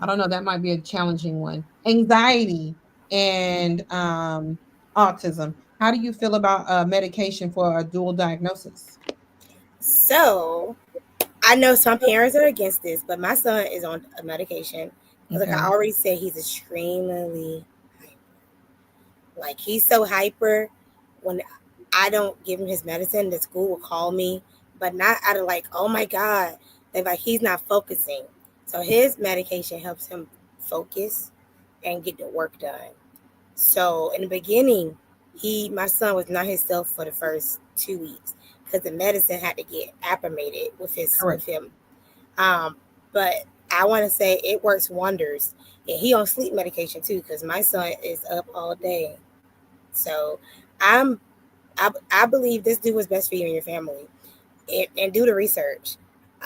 I don't know. That might be a challenging one. Anxiety and autism. How do you feel about medication for a dual diagnosis? So I know some parents are against this, but my son is on a medication because, like I Okay. already said, he's extremely like he's so hyper. When I don't give him his medicine, the school will call me, but not out of like, oh my god, they're like he's not focusing. So his medication helps him focus and get the work done. So in the beginning, my son was not himself for the first 2 weeks because the medicine had to get acclimated Correct. with him. Um, but I want to say it works wonders, and he on sleep medication too because my son is up all day. So I'm I believe this do what's best for you and your family, and do the research.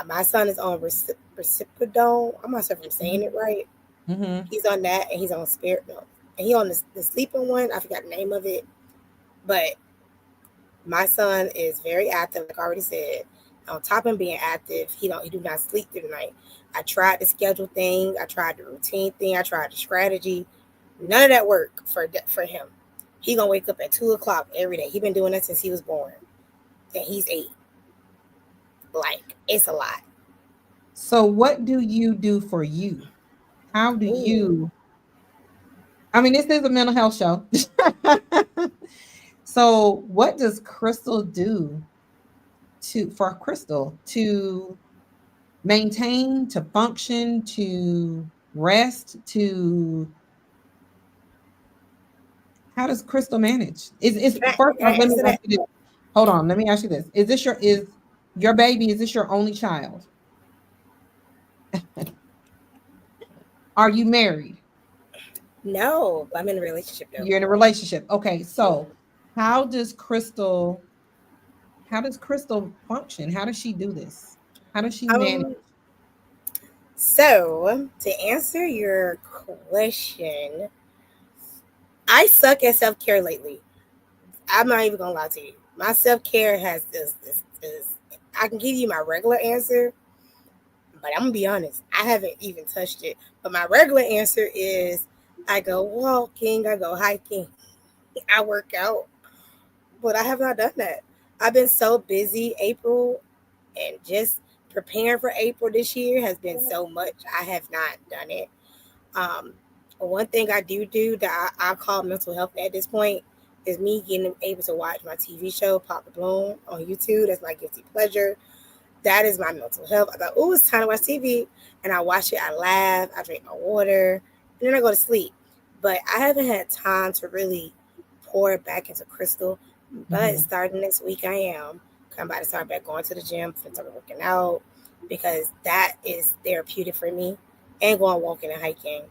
My son is on reciprocol. I'm not sure if I'm saying it right. Mm-hmm. He's on that, and he's on spirit milk, and he on the sleeping one. I forgot the name of it, but my son is very active, like I already said. On top of being active, he do not sleep through the night. I tried the schedule thing, I tried the routine thing, I tried the strategy. None of that worked for him. He gonna wake up at 2 o'clock every day. He been doing that since he was born. and he's 8. Like, it's a lot. So what do you do for you? How do Ooh. you, I mean, this is a mental health show. So what does Crystal do for Crystal to maintain, to function, to rest, to how does Crystal manage? Is first Can I off, let me answer ask that? you this. Hold on, let me ask you this. Is your baby, is this your only child? Are you married? No, I'm in a relationship though. You're in a relationship. Okay, so how does Crystal how does Crystal function? How does she do this? How does she manage? Um, so to answer your question, I suck at self care lately. I'm not even gonna lie to you. My self care has this. I can give you my regular answer, but I'm gonna be honest. I haven't even touched it. But my regular answer is I go walking, I go hiking, I work out, but I have not done that. I've been so busy April and just preparing for April this year has been so much. I have not done it. Um, one thing I do that I call mental health at this point is me getting able to watch my TV show Pop the Bloom on YouTube. That's my guilty pleasure. That is my mental health. I go, oh, it's time to watch TV, and I watch it. I laugh. I drink my water, and then I go to sleep. But I haven't had time to really pour it back into Crystal. But Mhm. starting next week, I am. I'm about to start back going to the gym, start working out because that is therapeutic for me, and going walking and hiking.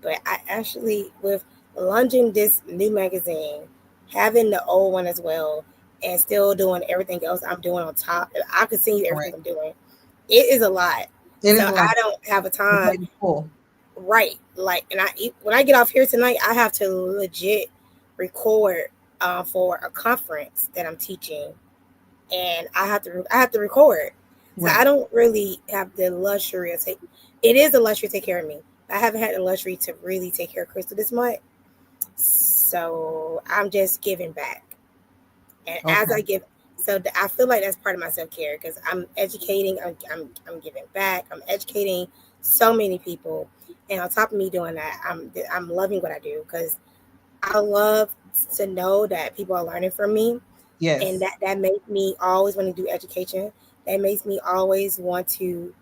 But I actually, with launching this new magazine, having the old one as well, and still doing everything else I'm doing on top, I can see everything Correct. I'm doing. It is a lot. It So is a lot. I don't have a The time. plate is full. Right. Like, and when I get off here tonight, I have to legit record for a conference that I'm teaching, and I have to record. So I Right. don't really have the luxury of take. It is a luxury to take care of me. I haven't had the luxury to really take care of Crystal this month, so I'm just giving back. And as I Okay. give, I feel like that's part of my self care because I'm educating, I'm giving back, I'm educating so many people, and on top of me doing that, I'm loving what I do because I love to know that people are learning from me, and Yes. that makes me always want to do education. That makes me always want to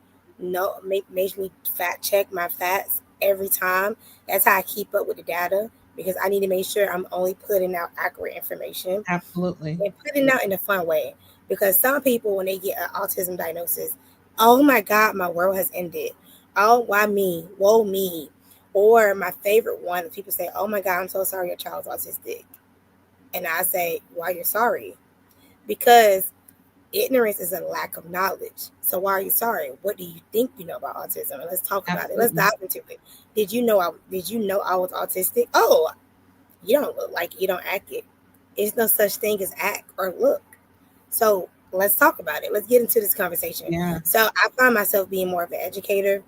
makes me fact check my facts every time. That's how I keep up with the data because I need to make sure I'm only putting out accurate information Absolutely. and putting it out in a fun way. Because some people, when they get an autism diagnosis, oh my God, my world has ended. Oh, why me? Whoa, me. Or my favorite one, people say, oh my God, I'm so sorry your child's autistic. And I say, why you're sorry? Because ignorance is a lack of knowledge. So why are you sorry? What do you think you know about autism? And let's talk about it. Let's Absolutely. dive into it. Did you know I was autistic? Oh, you don't look like it. You don't act it. There's no such thing as act or look. So let's talk about it. Let's get into this conversation. Yeah. So I find myself being more of an educator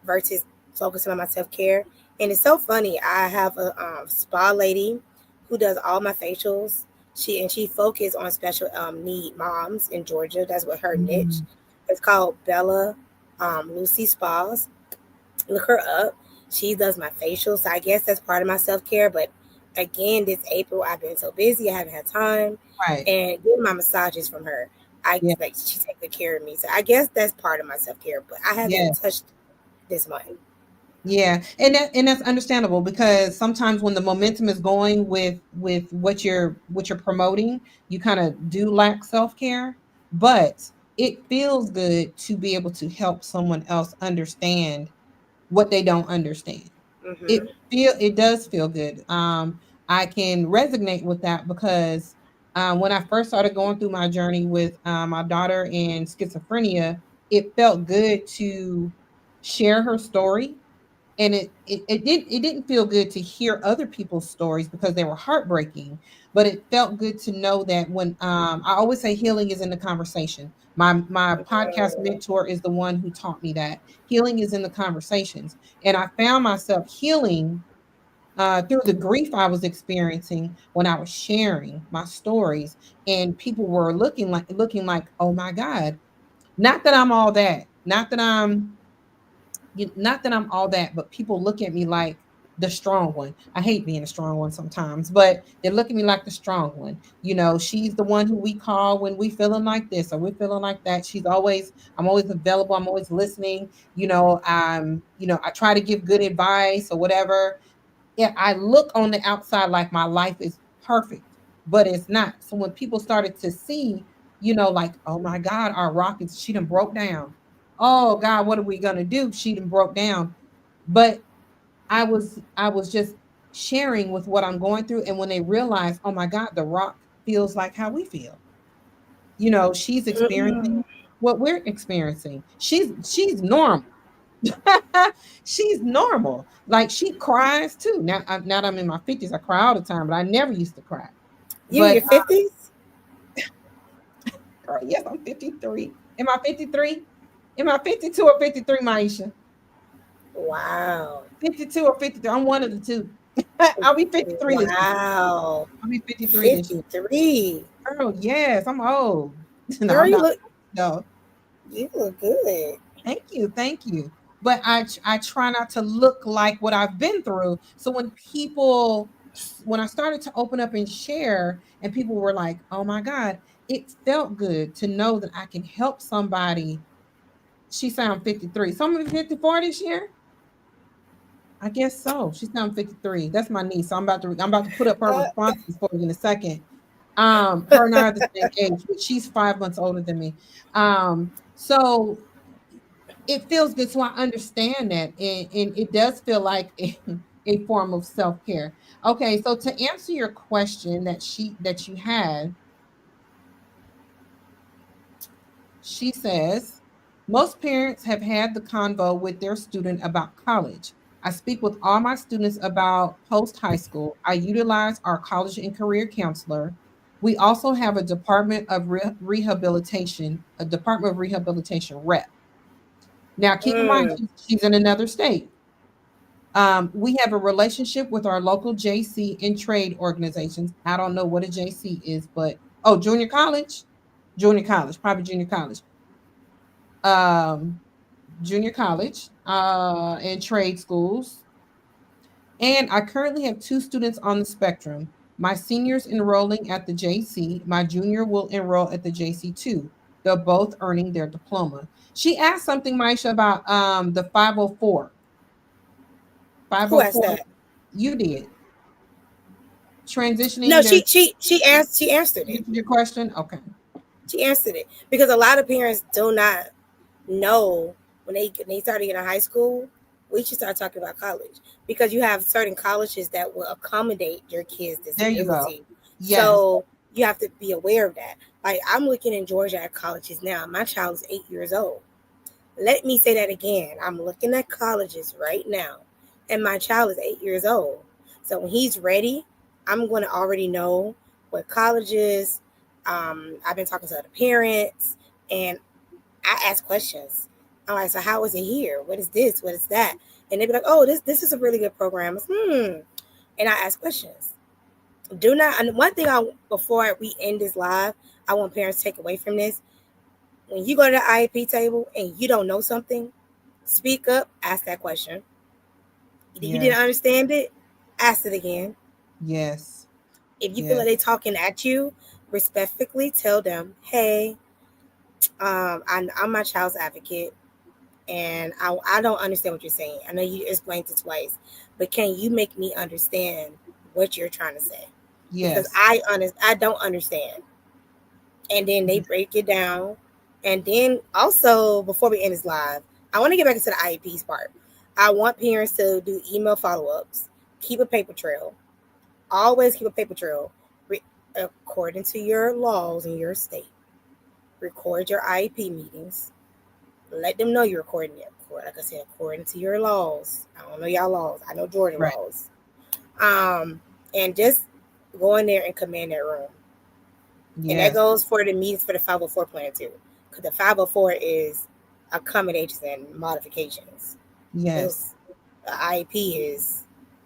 versus focusing on my self care. And it's so funny. I have a spa lady who does all my facials. She focuses on special need moms in Georgia. That's what her niche. Mhm. It's called Bella Lucy Spas. Look her up. She does my facial, so I guess that's part of my self care. But again, this April I've been so busy, I haven't had time, Right. and getting my massages from her. I Yeah. like she takes good care of me, so I guess that's part of my self care. But I Yeah. haven't touched this month. Yeah, and that's understandable because sometimes when the momentum is going with what you're promoting, you kind of do lack self-care, but it feels good to be able to help someone else understand what they don't understand. Mm-hmm. It does feel good. I can resonate with that because when I first started going through my journey with my daughter and schizophrenia, it felt good to share her story, and it didn't feel good to hear other people's stories because they were heartbreaking, but it felt good to know that when I always say healing is in the conversation. My podcast mentor is the one who taught me that healing is in the conversations, and I found myself healing through the grief I was experiencing when I was sharing my stories, and people were looking like, oh my God, not that I'm all that, not that I'm all that, but people look at me like the strong one. I hate being a strong one sometimes, but they look at me like the strong one. She's the one who we call when we feeling like this or we're feeling like that. I'm always available. I'm always listening. I try to give good advice or whatever. Yeah, I look on the outside like my life is perfect, but it's not. So when people started to see, like, oh my God, our rockets, she done broke down. Oh God, what are we gonna do? She done broke down. But I was just sharing with what I'm going through. And when they realize, oh my God, the rock feels like how we feel. She's experiencing what we're experiencing. She's normal. She's normal. Like she cries too. Now that I'm in my 50s, I cry all the time, but I never used to cry. You in But your 50s? girl, yes, I'm 53. Am I 53? Am I 52 or 53, Maisha? Wow. 52 or 53. I'm one of the two. I'll be 53 this year. Wow. I'll be 53 this year. 53. Girl, yes, I'm old. No, Girl, I'm not. No, you look good. thank you, thank you. But I try not to look like what I've been through. So when I started to open up and share, and people were like, "Oh my God," it felt good to know that I can help somebody. She sound 53. Somebody 54 this year. I guess so. She sound 53. That's my niece. So I'm about to put up her Uh, responses for you in a second. Her and I are the same age, but she's 5 months older than me. So it feels good. So I understand that. And it does feel like a form of self-care. Okay, so to answer your question that you had, she says, most parents have had the convo with their student about college. I speak with all my students about post high school. I utilize our college and career counselor. We also have a Department of Rehabilitation rep. Now, keep in mind, mm, she's in another state. We have a relationship with our local JC and trade organizations. I don't know what a JC is, but junior college, probably junior college. Um, Junior college, and trade schools. And I currently have two students on the spectrum. My senior's enrolling at the JC. My junior will enroll at the JC too. They're both earning their diploma. She asked something, Maisha, about the 504. who asked 504, that? you did. No, Transitioning their she answered it. your question. Okay. She answered it because a lot of parents do not know when they started getting high school. We should start talking about college because you have certain colleges that will accommodate your kids' There you go. disability. Yes. So you have to be aware of that. Like I'm looking in Georgia at colleges now. My child is 8 years old. Let me say that again. I'm looking at colleges right now, and my child is 8 years old. So when he's ready, I'm going to already know what colleges. I've been talking to other parents, and I ask questions. I'm like, so how is it here? What is this? What is that? And they be like, oh, this is a really good program. And I ask questions. Do not. And one thing before we end this live, I want parents to take away from this. When you go to the IEP table and you don't know something, speak up, ask that question. If you Yes. didn't understand it, ask it again. Yes. If you feel like Yes. they're talking at you, respectfully tell them, hey, I'm my child's advocate and I don't understand what you're saying. I know you explained it twice, but can you make me understand what you're trying to say? Because Yes. I don't understand. And then they break it down. And then also, before we end this live, I want to get back into the IEPs part. I want parents to do email follow-ups, keep a paper trail. Always keep a paper trail. According to your laws in your state, record your IEP meetings. Let them know you're recording it. Like I said, according to your laws. I don't know y'all laws. I know Georgia Right. laws. And just go in there and command that room. And that Yes. goes for the meetings for the 504 plan too. Because the 504 is accommodations and modifications. Yes. Because the IEP is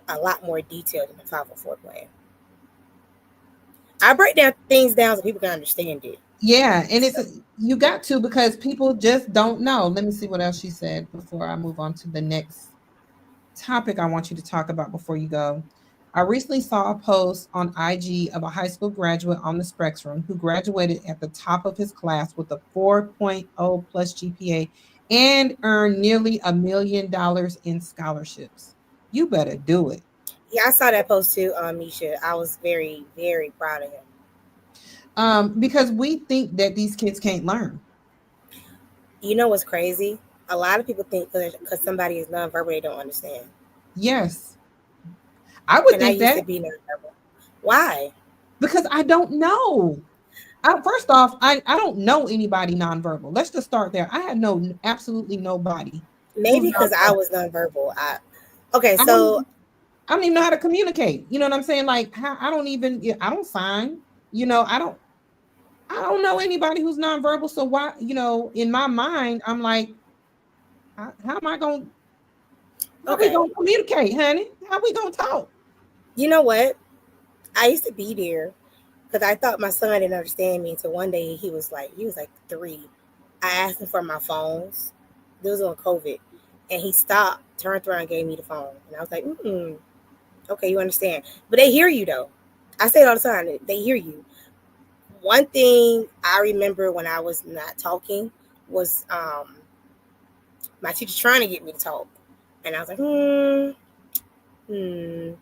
a lot more detailed than the 504 plan. I break down things down so people can understand it. Yeah, and So, you got to, because people just don't know. Let me see what else she said before I move on to the next topic I want you to talk about before you go. I recently saw a post on IG of a high school graduate on the spectrum who graduated at the top of his class with a 4.0 plus GPA and earned nearly $1 million in scholarships. You better do it. yeah, I saw that post too, Misha. I was very, very proud of him. Because we think that these kids can't learn. You know what's crazy? A lot of people think because somebody is nonverbal, they don't understand. Yes, I would And I think used that to be nonverbal. Why? because I don't know. First off, I don't know anybody nonverbal. Let's just start there. I had absolutely nobody who's Maybe because I nonverbal. was nonverbal. Okay, I don't so even, I don't even know how to communicate. You know what I'm saying? Like I don't even, yeah, I don't sign. You know, I don't know anybody who's nonverbal. So why, in my mind, I'm like, how am I going? How we okay, gonna communicate, honey? How we gonna talk? you know what? I used to be there because I thought my son didn't understand me. So one day he was like 3. I asked him for my phones. This was on COVID, and he stopped, turned around, and gave me the phone, and I was like, okay, you understand, but they hear you though. I say it all the time. They hear you. One thing I remember when I was not talking was my teacher trying to get me to talk, and I was like, hmm.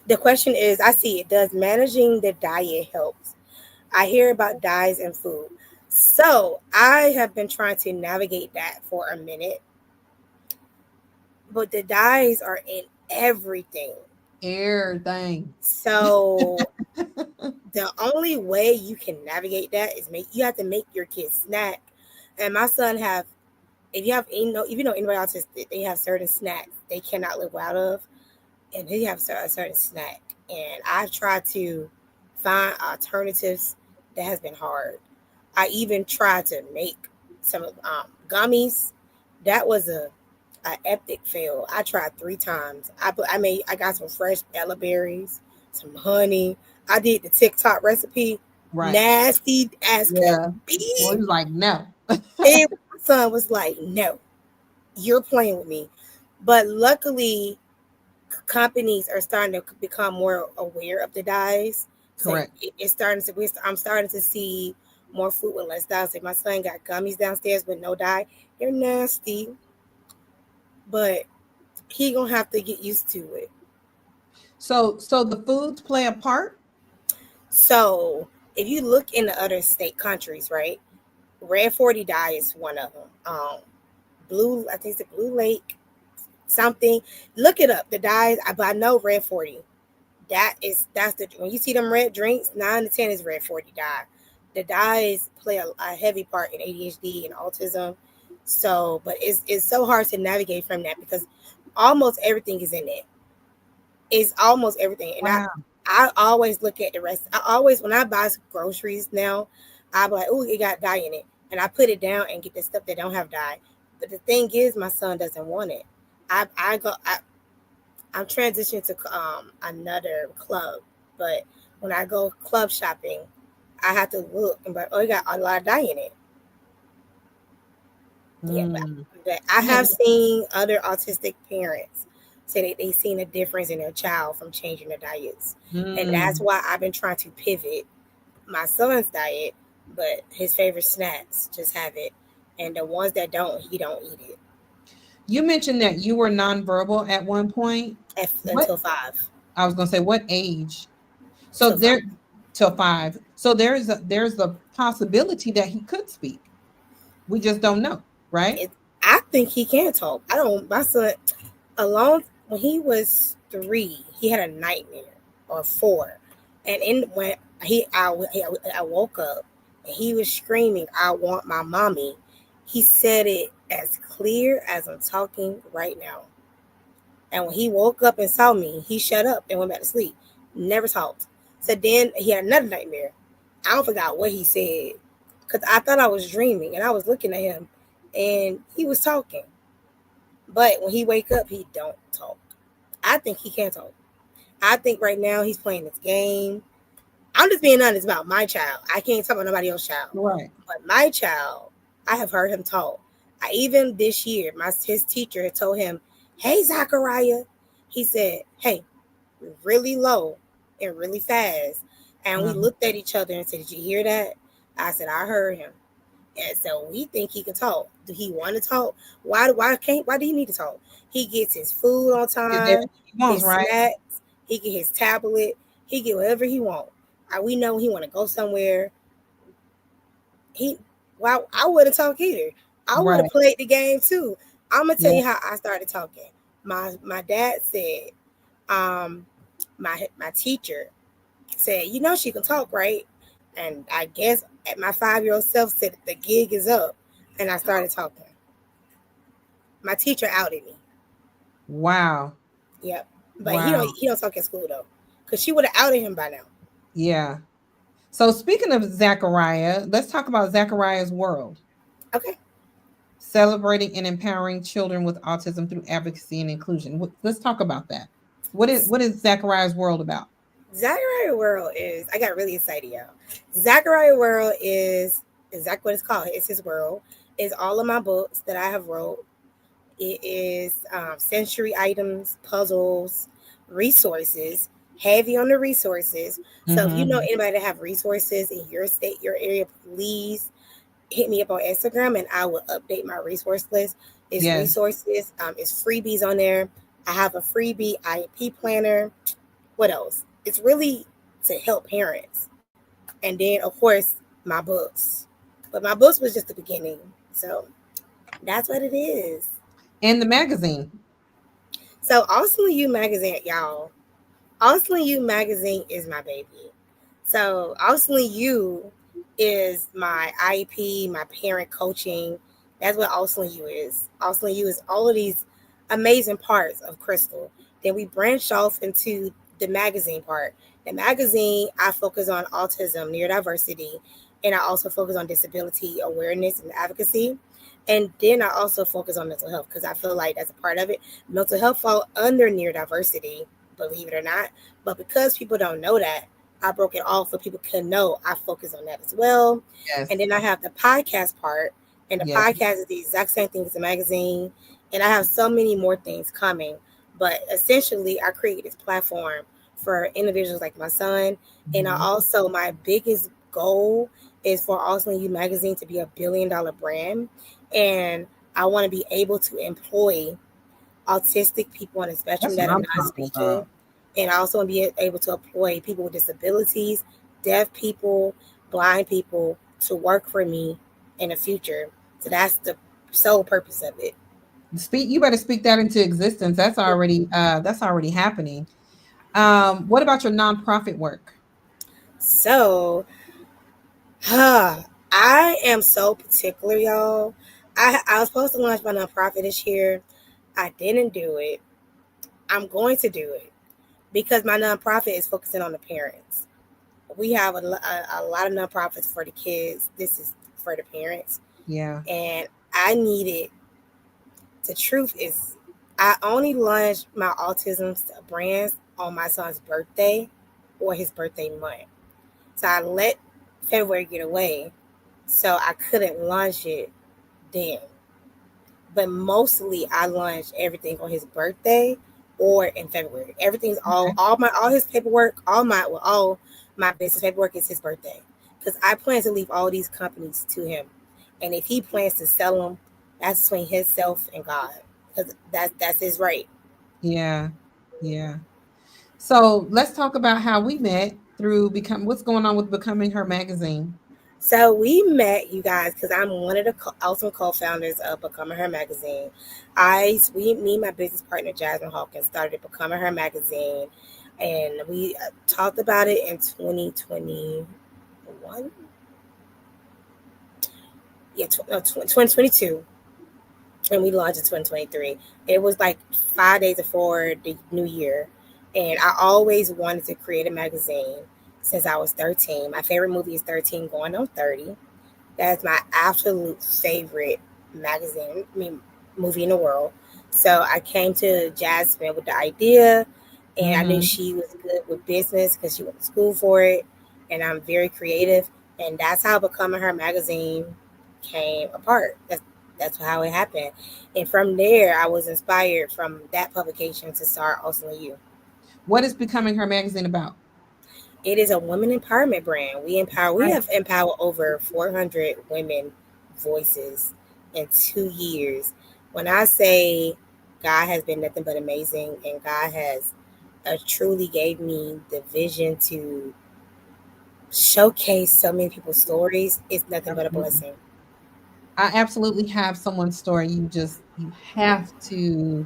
The question is, I see it. Does managing the diet helps? I hear about dyes in food. So I have been trying to navigate that for a minute, but the dyes are in everything. Everything. So the only way you can navigate that is you have to make your kids snack. And my son have if you know anybody autistic, they have certain snacks they cannot live out of, and they have a certain snack. And I've tried to find alternatives. That has been hard. I even tried to make some gummies. That was a epic fail. I tried 3 times. I got some fresh elderberries, some honey. I did the TikTok recipe. Right. Nasty as can Yeah. Well, be. he's like, no. And my son was like, "No, you're playing with me." But luckily, companies are starting to become more aware of the dyes. So Correct. it's starting to. I'm starting to see more food with less dyes. Like my son got gummies downstairs with no dye. They're nasty, but he gonna have to get used to it. So the foods play a part. So if you look in the other state countries, right? Red 40 dye is one of them. Blue, I think it's a Blue Lake something. Look it up. The dyes, but I know Red 40. That's the when you see them red drinks, 9 to 10 is Red 40 dye. The dyes play a heavy part in ADHD and autism. So, but it's so hard to navigate from that because almost everything is in it. It's almost everything, and I Wow. I always look at the rest. I always when I buy groceries now, I be like, oh, it got dye in it, and I put it down and get the stuff that don't have dye. But the thing is, my son doesn't want it. I'm transitioning to another club, but when I go club shopping, I have to look and be like, oh, it got a lot of dye in it. Yeah, Mm. but I Yeah. have seen other autistic parents say that they've seen a difference in their child from changing their diets. And that's Mm. why I've been trying to pivot my son's diet, but his favorite snacks just have it. And the ones that don't, he don't eat it You mentioned that you were nonverbal at one point. What until 5. I was gonna say, what age? So Till 5. there till 5. So there's a possibility that he could speak. We just don't know, right? I think he can talk. I don't, my son, alone when he was 3, he had a nightmare or 4, and when I woke up and he was screaming, "I want my mommy." He said it as clear as I'm talking right now. And when he woke up and saw me, he shut up and went back to sleep. Never talked. So then he had another nightmare. I don't forgot what he said because I thought I was dreaming and I was looking at him and he was talking. But when he wake up, he don't talk. I think he can talk. I think right now he's playing this game. I'm just being honest about my child. I can't talk about nobody else's child. Right. But my child, I have heard him talk. I even this year, his teacher had told him, "Hey, Zachariah," he said, "Hey," really low and really fast. And we looked at each other and said, "Did you hear that?" I said, "I heard him." And so we think he can talk. Do he want to talk? Why do he need to talk? He gets his food on time, He wants, his right? snacks, he get his tablet, he get whatever he wants. We know he want to go somewhere. I wouldn't talk either. I would have played the game too. I'm gonna tell you how I started talking. My dad said, my teacher said, "You know she can talk, right?" And I guess at my 5-year-old self said the gig is up, and I started talking. My teacher outed me. Wow. Yep, but he don't talk at school though, because she would have outed him by now. Yeah. So speaking of Zachariah, let's talk about Zachariah's World. Okay. Celebrating and empowering children with autism through advocacy and inclusion. Let's talk about that. What is Zachariah's World about? Zachariah World is, I got really excited, y'all. Zachariah World is exactly what it's called. It's his world. It's all of my books that I have wrote. It is sensory items, puzzles, resources, heavy on the resources. So if you know anybody that have resources in your state, your area, please hit me up on Instagram and I will update my resource list. It's resources. It's freebies on there. I have a freebie IEP planner. What else? It's really to help parents. And then, of course, my books. But my books was just the beginning. So that's what it is. And the magazine. So Auesomely You Magazine, y'all. Auesomely You Magazine is my baby. So Auesomely You is my IEP, my parent coaching. That's what Auesomely You is. Auesomely You is all of these amazing parts of Crystal. Then we branch off into the magazine part. The magazine, I focus on autism, neurodiversity, and I also focus on disability awareness and advocacy. And then I also focus on mental health because I feel like that's a part of it. Mental health fall under neurodiversity, believe it or not. But because people don't know that, I broke it off so people can know I focus on that as well. Yes. And then I have the podcast part. And the podcast is the exact same thing as the magazine. And I have so many more things coming. But essentially, I created this platform for individuals like my son. And I also, my biggest goal is for Auesomely You Magazine to be a $1 billion brand. And I want to be able to employ autistic people on the spectrum that are not speaking. And I also want to be able to employ people with disabilities, deaf people, blind people to work for me in the future. So that's the sole purpose of it. You better speak that into existence. That's already happening. What about your nonprofit work? So I am so particular, y'all. I was supposed to launch my nonprofit this year. I didn't do it. I'm going to do it because my nonprofit is focusing on the parents. We have a lot of nonprofits for the kids. This is for the parents. Yeah. And I needed, the truth is, I only launched my autism brands on my son's birthday or his birthday month. So I let February get away. So I couldn't launch it then. But mostly I launched everything on his birthday or in February. Everything's all his paperwork, all my business paperwork is his birthday. Because I plan to leave all these companies to him. And if he plans to sell them, that's between himself and God. Because that's his right. Yeah. Yeah. So let's talk about how we met through what's going on with Becoming Her magazine. So we met, you guys, because I'm one of the ultimate co-founders of Becoming Her magazine. Me and my business partner Jasmine Hawkins started Becoming Her magazine, and we talked about it in 2021. Yeah, 2022, and we launched in 2023. It was like 5 days before the new year, and I always wanted to create a magazine since I was 13. My favorite movie is 13 Going on 30. That's my absolute favorite movie in the world. So I came to Jasmine with the idea, and I knew Mm-hmm. she was good with business because she went to school for it, and I'm very creative, and that's how Becoming Her magazine came apart. That's how it happened, and from there I was inspired from that publication to start Auesomely You. What is Becoming Her magazine about? It is a women empowerment brand. We Right. have empowered over 400 women voices in 2 years. When I say God has been nothing but amazing, and God has truly gave me the vision to showcase so many people's stories, it's nothing but a Absolutely. blessing. I absolutely have someone's story. You have to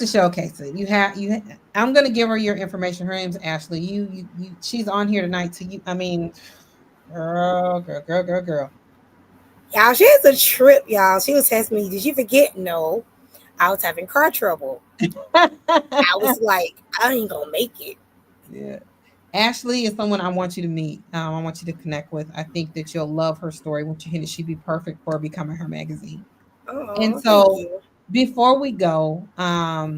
showcase it. I'm gonna give her your information. Her name's Ashley. She's on here tonight. So I mean, girl. Y'all, she has a trip, y'all. She was asking me, "Did you forget?" No, I was having car trouble. I was like, I ain't gonna make it. Yeah. Ashley is someone I want you to meet. I want you to connect with. I think that you'll love her story once you hear it. She'd be perfect for Becoming Her magazine. And Oh, thank so you. before we go, I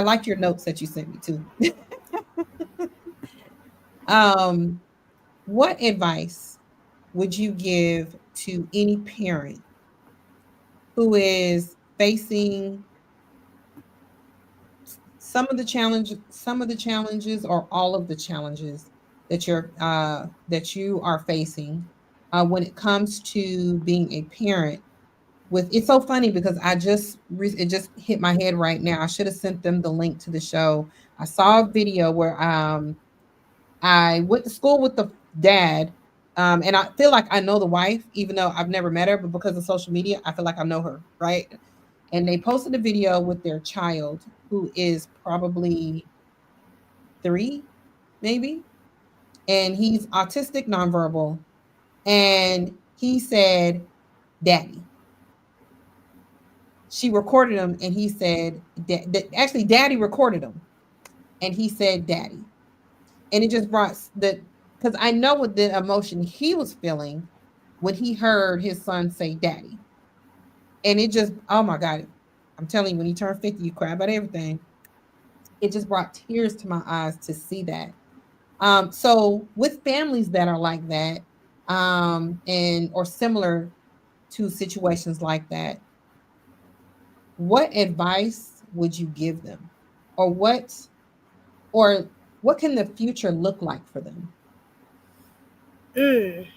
like your notes that you sent me too. um, what advice would you give to any parent who is facing some of the challenges, or all of the challenges that you are facing when it comes to being a parent? It's so funny because it just hit my head right now. I should have sent them the link to the show. I saw a video where I went to school with the dad, and I feel like I know the wife, even though I've never met her, but because of social media, I feel like I know her, right? And they posted a video with their child who is probably 3, maybe, and he's autistic nonverbal, and he said, "Daddy." She recorded him, and he said, actually, Daddy recorded him, and he said, "Daddy." And it just brought the because I know what the emotion he was feeling when he heard his son say "Daddy," and it just, oh my God, I'm telling you, when he turned 50, you cry about everything. It just brought tears to my eyes to see that. So with families that are like that, and or similar to situations like that, what advice would you give them, or or what can the future look like for them?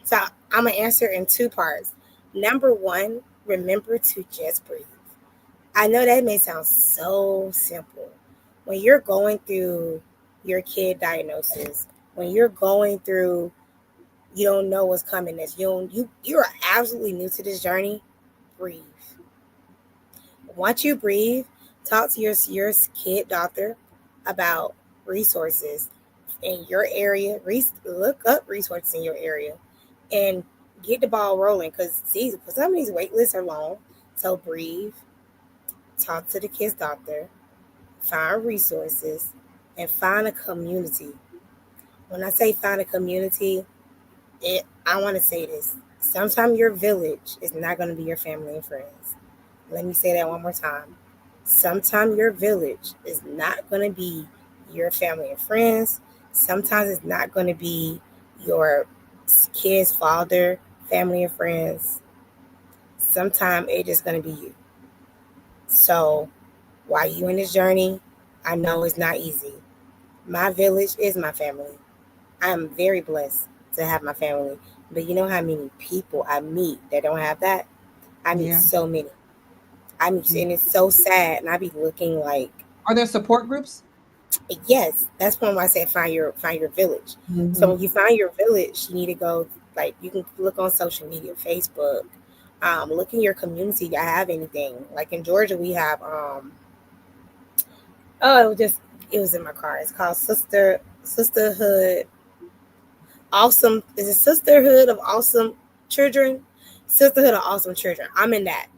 So I'm gonna answer in two parts. Number one, remember to just breathe. I know that may sound so simple. When you're going through your kid diagnosis, when you're going through, you don't know what's coming next. You are absolutely new to this journey. Breathe. Once you breathe, talk to your kid doctor about resources in your area. Look up resources in your area and get the ball rolling, because some of these wait lists are long. So breathe, talk to the kid's doctor, find resources, and find a community. When I say find a community, I want to say this. Sometimes your village is not going to be your family and friends. Let me say that one more time. Sometimes your village is not going to be your family and friends. Sometimes it's not going to be your kid's father, family and friends. Sometimes it's just going to be you. So while you in this journey, I know it's not easy. My village is my family. I am very blessed to have my family. But you know how many people I meet that don't have that? I meet Yeah. so many. I mean, Yeah. and it's so sad. And I be looking like, Are there support groups? yes, that's when I say find your village. So Hmm. when you find your village, you need to go, like, you can look on social media, Facebook, look in your community that have anything. Like in Georgia, we have oh, it was in my car. It's called Sisterhood Awesome. Is it Sisterhood of Awesome Children? Sisterhood of Awesome Children. I'm in that.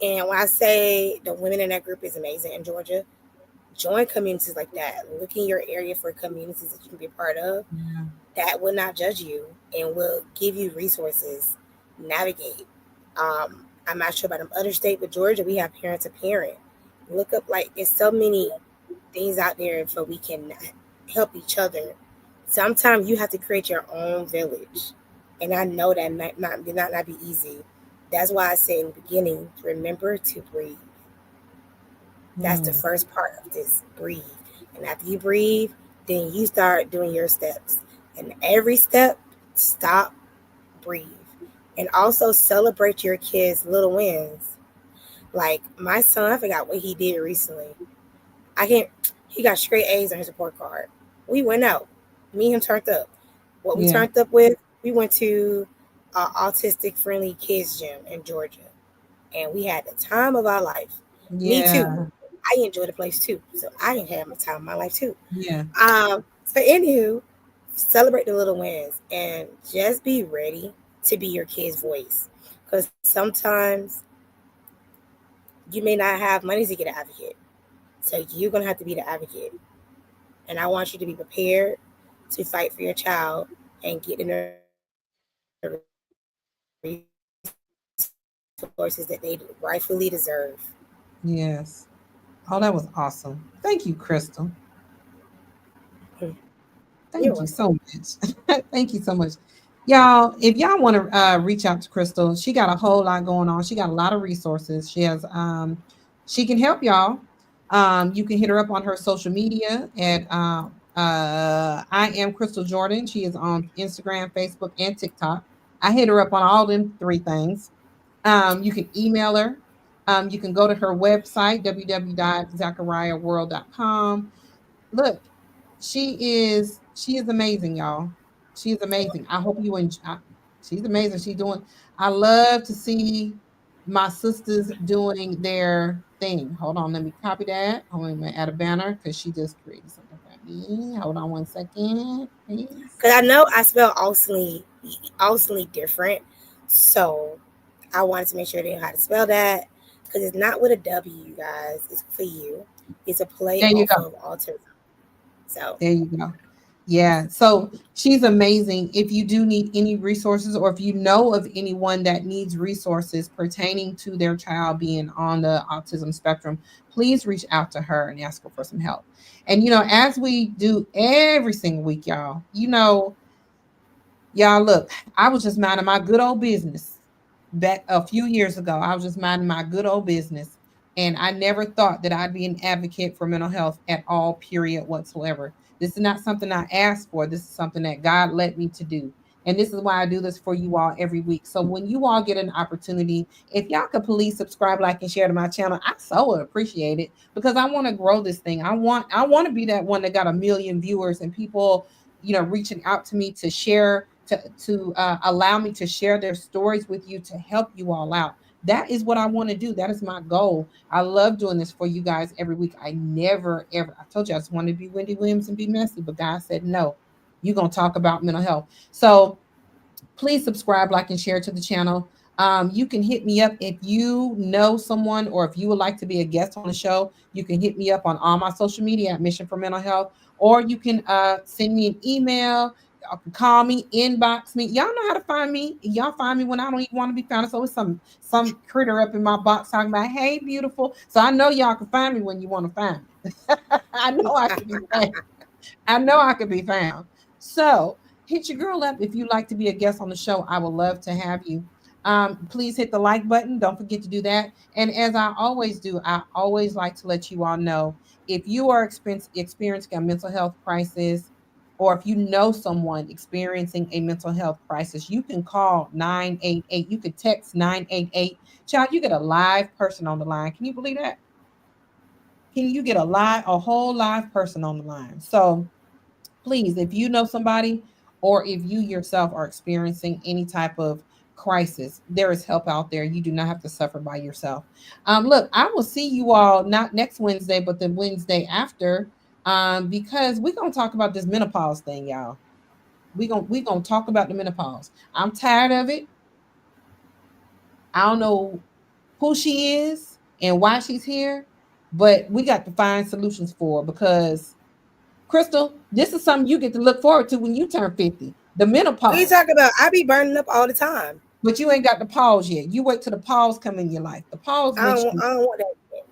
And when I say the women in that group is amazing in Georgia, join communities like that. Look in your area for communities that you can be a part of Yeah. that will not judge you and will give you resources, navigate. I'm not sure about them other state, but Georgia, we have parent to parent. Look up, like, it's so many things out there for we can help each other. Sometimes you have to create your own village, and I know that might not be easy. That's why I say in the beginning, remember to breathe. That's the Mm, first part of this. Breathe. And after you breathe, then you start doing your steps. And every step, stop, breathe. And also celebrate your kids' little wins. Like my son, I forgot what he did recently. I can't, he got straight A's on his report card. We went out. Me and him turned up. What we yeah, turned up with, we went to autistic friendly kids gym in Georgia. And we had the time of our life. Me too. yeah, I enjoy the place too. So I didn't have my time of my life too. yeah, So anywho, celebrate the little wins and just be ready to be your kid's voice. Because sometimes you may not have money to get an advocate. So you're gonna have to be the advocate. And I want you to be prepared to fight for your child and get the resources that they rightfully deserve. yes. Oh, that was awesome. Thank you, Crystal. You're Thank you welcome. so much. Thank you so much. Y'all, if y'all want to reach out to Crystal, she got a whole lot going on. She got a lot of resources. She can help y'all. You can hit her up on her social media at I am Crystal Jordan. She is on Instagram, Facebook, and TikTok. I hit her up on all them three things. You can email her. You can go to her website, www.zachariahworld.com. Look, she is amazing, y'all. She is amazing. I hope you enjoy. She's amazing. She's doing. I love to see my sisters doing their thing. Hold on, let me copy that. I'm going to add a banner because she just created something for me. Hold on 1 second, please. Because I know I spell awesomely different. So I wanted to make sure they know how to spell that. Because it's not with a W, you guys. It's for you. It's a play There you off go. of autism. So There you go. Yeah. So she's amazing. If you do need any resources, or if you know of anyone that needs resources pertaining to their child being on the autism spectrum, please reach out to her and ask her for some help. And, as we do every single week, y'all, look, I was just minding my good old business back a few years ago. I was just minding my good old business. And I never thought that I'd be an advocate for mental health at all, period, whatsoever. This is not something I asked for. This is something that God led me to do. And this is why I do this for you all every week. So when you all get an opportunity, if y'all could please subscribe, like, and share to my channel, I so would appreciate it, because I want to grow this thing. I want to be that one that got 1 million viewers and people, reaching out to me to share, to allow me to share their stories with you, to help you all out. That is what I want to do. That is my goal. I love doing this for you guys every week. I never ever, I told you I just wanted to be Wendy Williams and be messy, but God said no, you're going to talk about mental health. So please subscribe, like, and share to the channel. You can hit me up if you know someone, or if you would like to be a guest on the show. You can hit me up on all my social media at Mission for Mental Health, or you can send me an email. Y'all can call me, inbox me. Y'all know how to find me. Y'all find me when I don't even want to be found. It's always some critter up in my box talking about, "Hey, beautiful." So I know y'all can find me when you want to find me. I know I can be found. I know I could be found. So hit your girl up if you'd like to be a guest on the show. I would love to have you. Please hit the like button. Don't forget to do that. And as I always do, I always like to let you all know, if you are experiencing a mental health crisis, or if you know someone experiencing a mental health crisis, you can call 988. You could text 988. Child, you get a live person on the line. Can you believe that? Can you get a whole live person on the line? So please, if you know somebody, or if you yourself are experiencing any type of crisis, there is help out there. You do not have to suffer by yourself. Look, I will see you all not next Wednesday, but the Wednesday after, because we're gonna talk about this menopause thing, y'all. We gonna talk about the menopause. I'm tired of it. I don't know who she is and why she's here, but we got to find solutions for her, because Crystal, this is something you get to look forward to when you turn 50. The what are you menopause. talking about? I be burning up all the time. But you ain't got the pause yet. You wait till the pause come in your life. The pause makes you, I don't want that yet.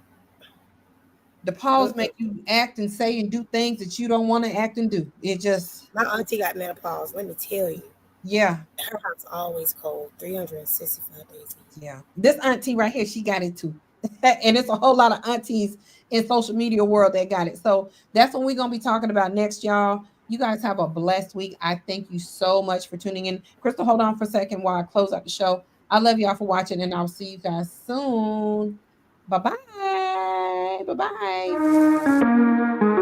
the pause Mm-mm. make you act and say and do things that you don't want to act and do. It just, My auntie got menopause. Let me tell you, yeah, her house always cold. 365 days. yeah. This auntie right here, she got it too. And it's a whole lot of aunties in social media world that got it. So that's what we're gonna be talking about next, y'all. You guys have a blessed week. I thank you so much for tuning in. Crystal, hold on for a second while I close out the show. I love y'all for watching, and I'll see you guys soon. Bye bye. Bye bye.